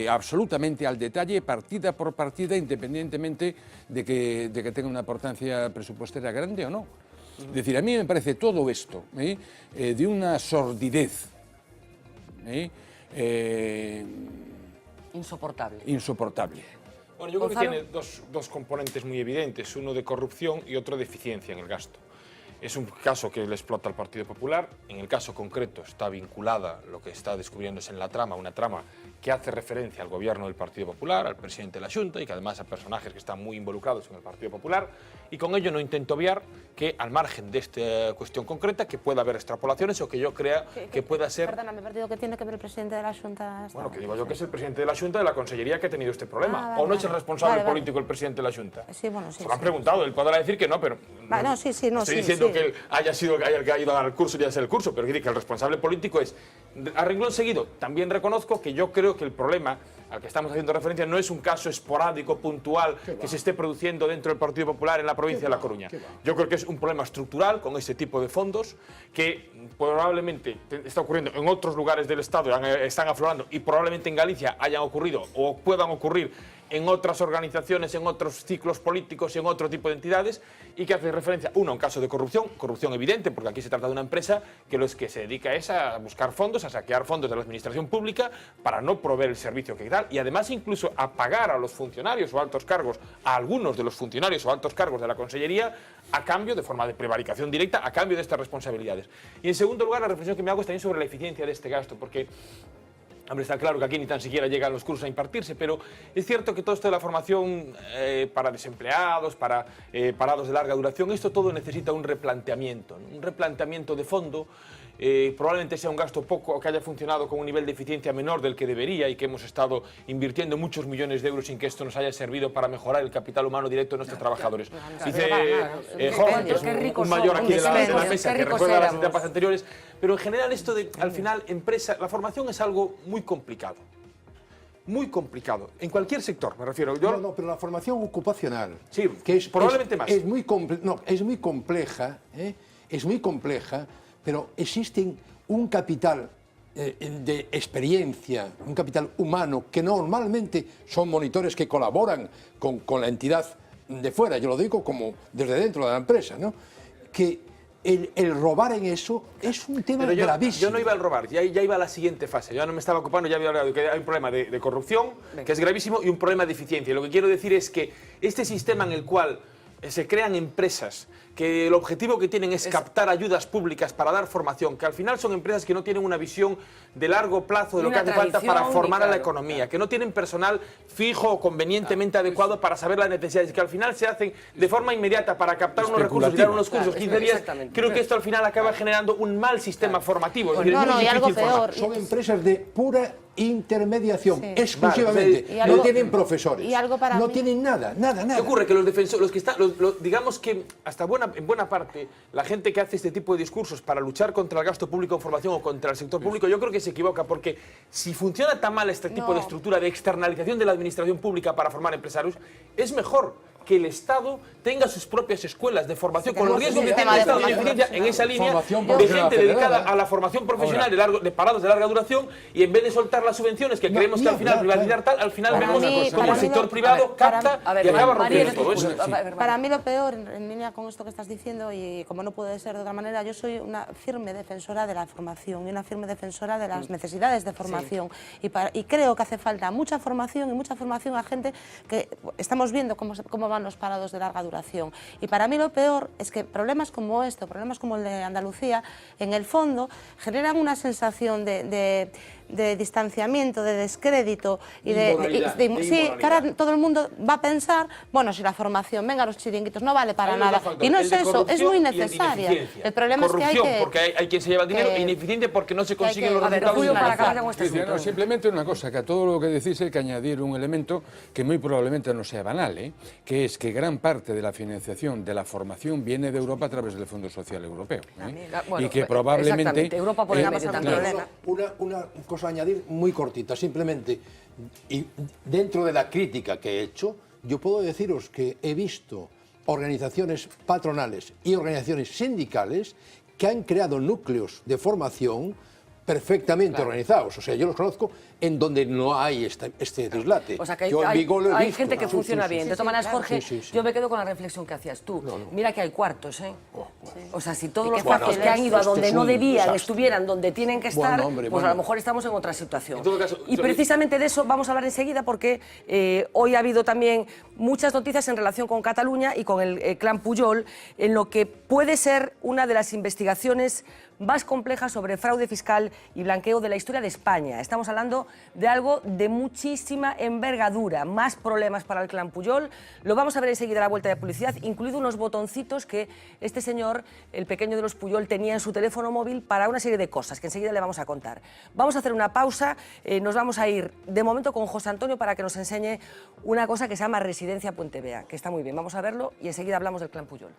absolutamente al detalle, partida por partida, independientemente de que tenga una importancia presupuestaria grande o no. Es decir, a mí me parece todo esto de una sordidez insoportable. Bueno, yo creo que tiene dos componentes muy evidentes, uno de corrupción y otro de eficiencia en el gasto. Es un caso que le explota al Partido Popular. En el caso concreto está vinculada, lo que está descubriéndose en la trama, una trama que hace referencia al gobierno del Partido Popular, al presidente de la Xunta y que además a personajes que están muy involucrados en el Partido Popular, y con ello no intento obviar que al margen de esta cuestión concreta que pueda haber extrapolaciones o que yo crea que pueda ser... Perdona, me he perdido, ¿qué tiene que ver el presidente de la Xunta? Bueno, que digo yo que es el presidente de la Xunta de la Consellería que ha tenido este problema. Vale, ¿O no es el responsable vale, político el presidente de la Xunta? Sí, bueno, sí. Se lo han preguntado, él podrá decir que no, pero... No, sí, no, estoy sí, diciendo sí. que él haya sido el que ha ido al curso y haya sido el curso, pero que el responsable político es... A renglón seguido, también reconozco que yo creo que el problema al que estamos haciendo referencia no es un caso esporádico, puntual, que se esté produciendo dentro del Partido Popular en la provincia de La Coruña. Yo creo que es un problema estructural con este tipo de fondos que probablemente está ocurriendo en otros lugares del Estado, están aflorando, y probablemente en Galicia hayan ocurrido o puedan ocurrir en otras organizaciones, en otros ciclos políticos y en otro tipo de entidades, y que hace referencia, uno, a un caso de corrupción evidente, porque aquí se trata de una empresa que se dedica es a buscar fondos, a saquear fondos de la administración pública para no proveer el servicio que da, y además incluso a pagar a los funcionarios o altos cargos, a algunos de los funcionarios o altos cargos de la Consellería, a cambio, de forma de prevaricación directa, a cambio de estas responsabilidades. Y en segundo lugar, la reflexión que me hago es también sobre la eficiencia de este gasto, porque... Hombre, está claro que aquí ni tan siquiera llegan los cursos a impartirse, pero es cierto que todo esto de la formación para desempleados, para parados de larga duración, esto todo necesita un replanteamiento de fondo. Probablemente sea un gasto poco, que haya funcionado con un nivel de eficiencia menor del que debería y que hemos estado invirtiendo muchos millones de euros sin que esto nos haya servido para mejorar el capital humano directo de nuestros trabajadores. Dice Jorge, que es un mayor aquí de la mesa, que recuerda las etapas anteriores, pero en general esto de, al final, la formación es algo muy complicado. Muy complicado, en cualquier sector, me refiero. No, pero la formación ocupacional, sí, que es probablemente más. Es muy compleja, es muy compleja, pero existe un capital de experiencia, un capital humano, que normalmente son monitores que colaboran con la entidad de fuera, yo lo digo como desde dentro de la empresa, ¿no? Que el robar en eso es un tema gravísimo. Yo no iba al robar, ya iba a la siguiente fase. Yo no me estaba ocupando, ya había hablado de que hay un problema de corrupción, que es gravísimo, y un problema de eficiencia. Y lo que quiero decir es que este sistema en el cual se crean empresas que el objetivo que tienen es captar ayudas públicas para dar formación, que al final son empresas que no tienen una visión de largo plazo de lo que hace falta para formar a la economía, que no tienen personal fijo o convenientemente adecuado para saber las necesidades, que al final se hacen de forma inmediata para captar unos recursos y dar unos cursos 15 días. Creo que esto al final acaba generando un mal sistema formativo. Y algo peor. Son empresas de pura intermediación, exclusivamente. No tienen profesores, no tienen nada. ¿Qué ocurre? Que los defensores, los que están, digamos que hasta en buena parte, la gente que hace este tipo de discursos para luchar contra el gasto público en formación o contra el sector público, yo creo que se equivoca, porque si funciona tan mal este tipo de estructura de externalización de la administración pública para formar empresarios, es mejor que el Estado tenga sus propias escuelas de formación, con los riesgos que tiene el Estado de ineficiencia en esa línea de gente dedicada a la formación profesional de parados de larga duración, y en vez de soltar las subvenciones que creemos que al final privatizar tal, al final vemos como el sector privado capta y acaba rompiendo todo eso. Para mí lo peor, en línea con esto que estás diciendo, y como no puede ser de otra manera, yo soy una firme defensora de la formación y una firme defensora de las necesidades de formación, y creo que hace falta mucha formación a gente que estamos viendo cómo van los parados de larga duración. Y para mí lo peor es que problemas como esto, problemas como el de Andalucía, en el fondo generan una sensación de distanciamiento, de descrédito y sí, que ahora todo el mundo va a pensar, bueno, si la formación, venga, los chiringuitos, no vale para nada. Y no es eso, es muy necesaria. El problema es que porque hay quien se lleva el dinero, e ineficiente porque no se consiguen los resultados. Simplemente una cosa, que a todo lo que decís hay que añadir un elemento que muy probablemente no sea banal, que es que gran parte de la financiación de la formación viene de Europa a través del Fondo Social Europeo. Y que probablemente... Europa pone una cosa a añadir muy cortita, simplemente, y dentro de la crítica que he hecho, yo puedo deciros que he visto organizaciones patronales y organizaciones sindicales que han creado núcleos de formación perfectamente organizados. O sea, yo los conozco en donde no hay este dislate. O sea, que hay gente que funciona bien. De todas maneras, Jorge, yo me quedo con la reflexión que hacías tú. Mira que hay cuartos, O sea, si todos los cuartos que han ido a donde no debían estuvieran donde tienen que estar, pues a lo mejor estamos en otra situación. Y precisamente de eso vamos a hablar enseguida, porque hoy ha habido también muchas noticias en relación con Cataluña y con el clan Pujol, en lo que puede ser una de las investigaciones más complejas sobre fraude fiscal y blanqueo de la historia de España. Estamos hablando de algo de muchísima envergadura, más problemas para el clan Pujol. Lo vamos a ver enseguida a la vuelta de publicidad, incluido unos botoncitos que este señor, el pequeño de los Pujol, tenía en su teléfono móvil para una serie de cosas que enseguida le vamos a contar. Vamos a hacer una pausa, nos vamos a ir de momento con José Antonio para que nos enseñe una cosa que se llama Residencia Puente Vea, que está muy bien. Vamos a verlo y enseguida hablamos del clan Pujol.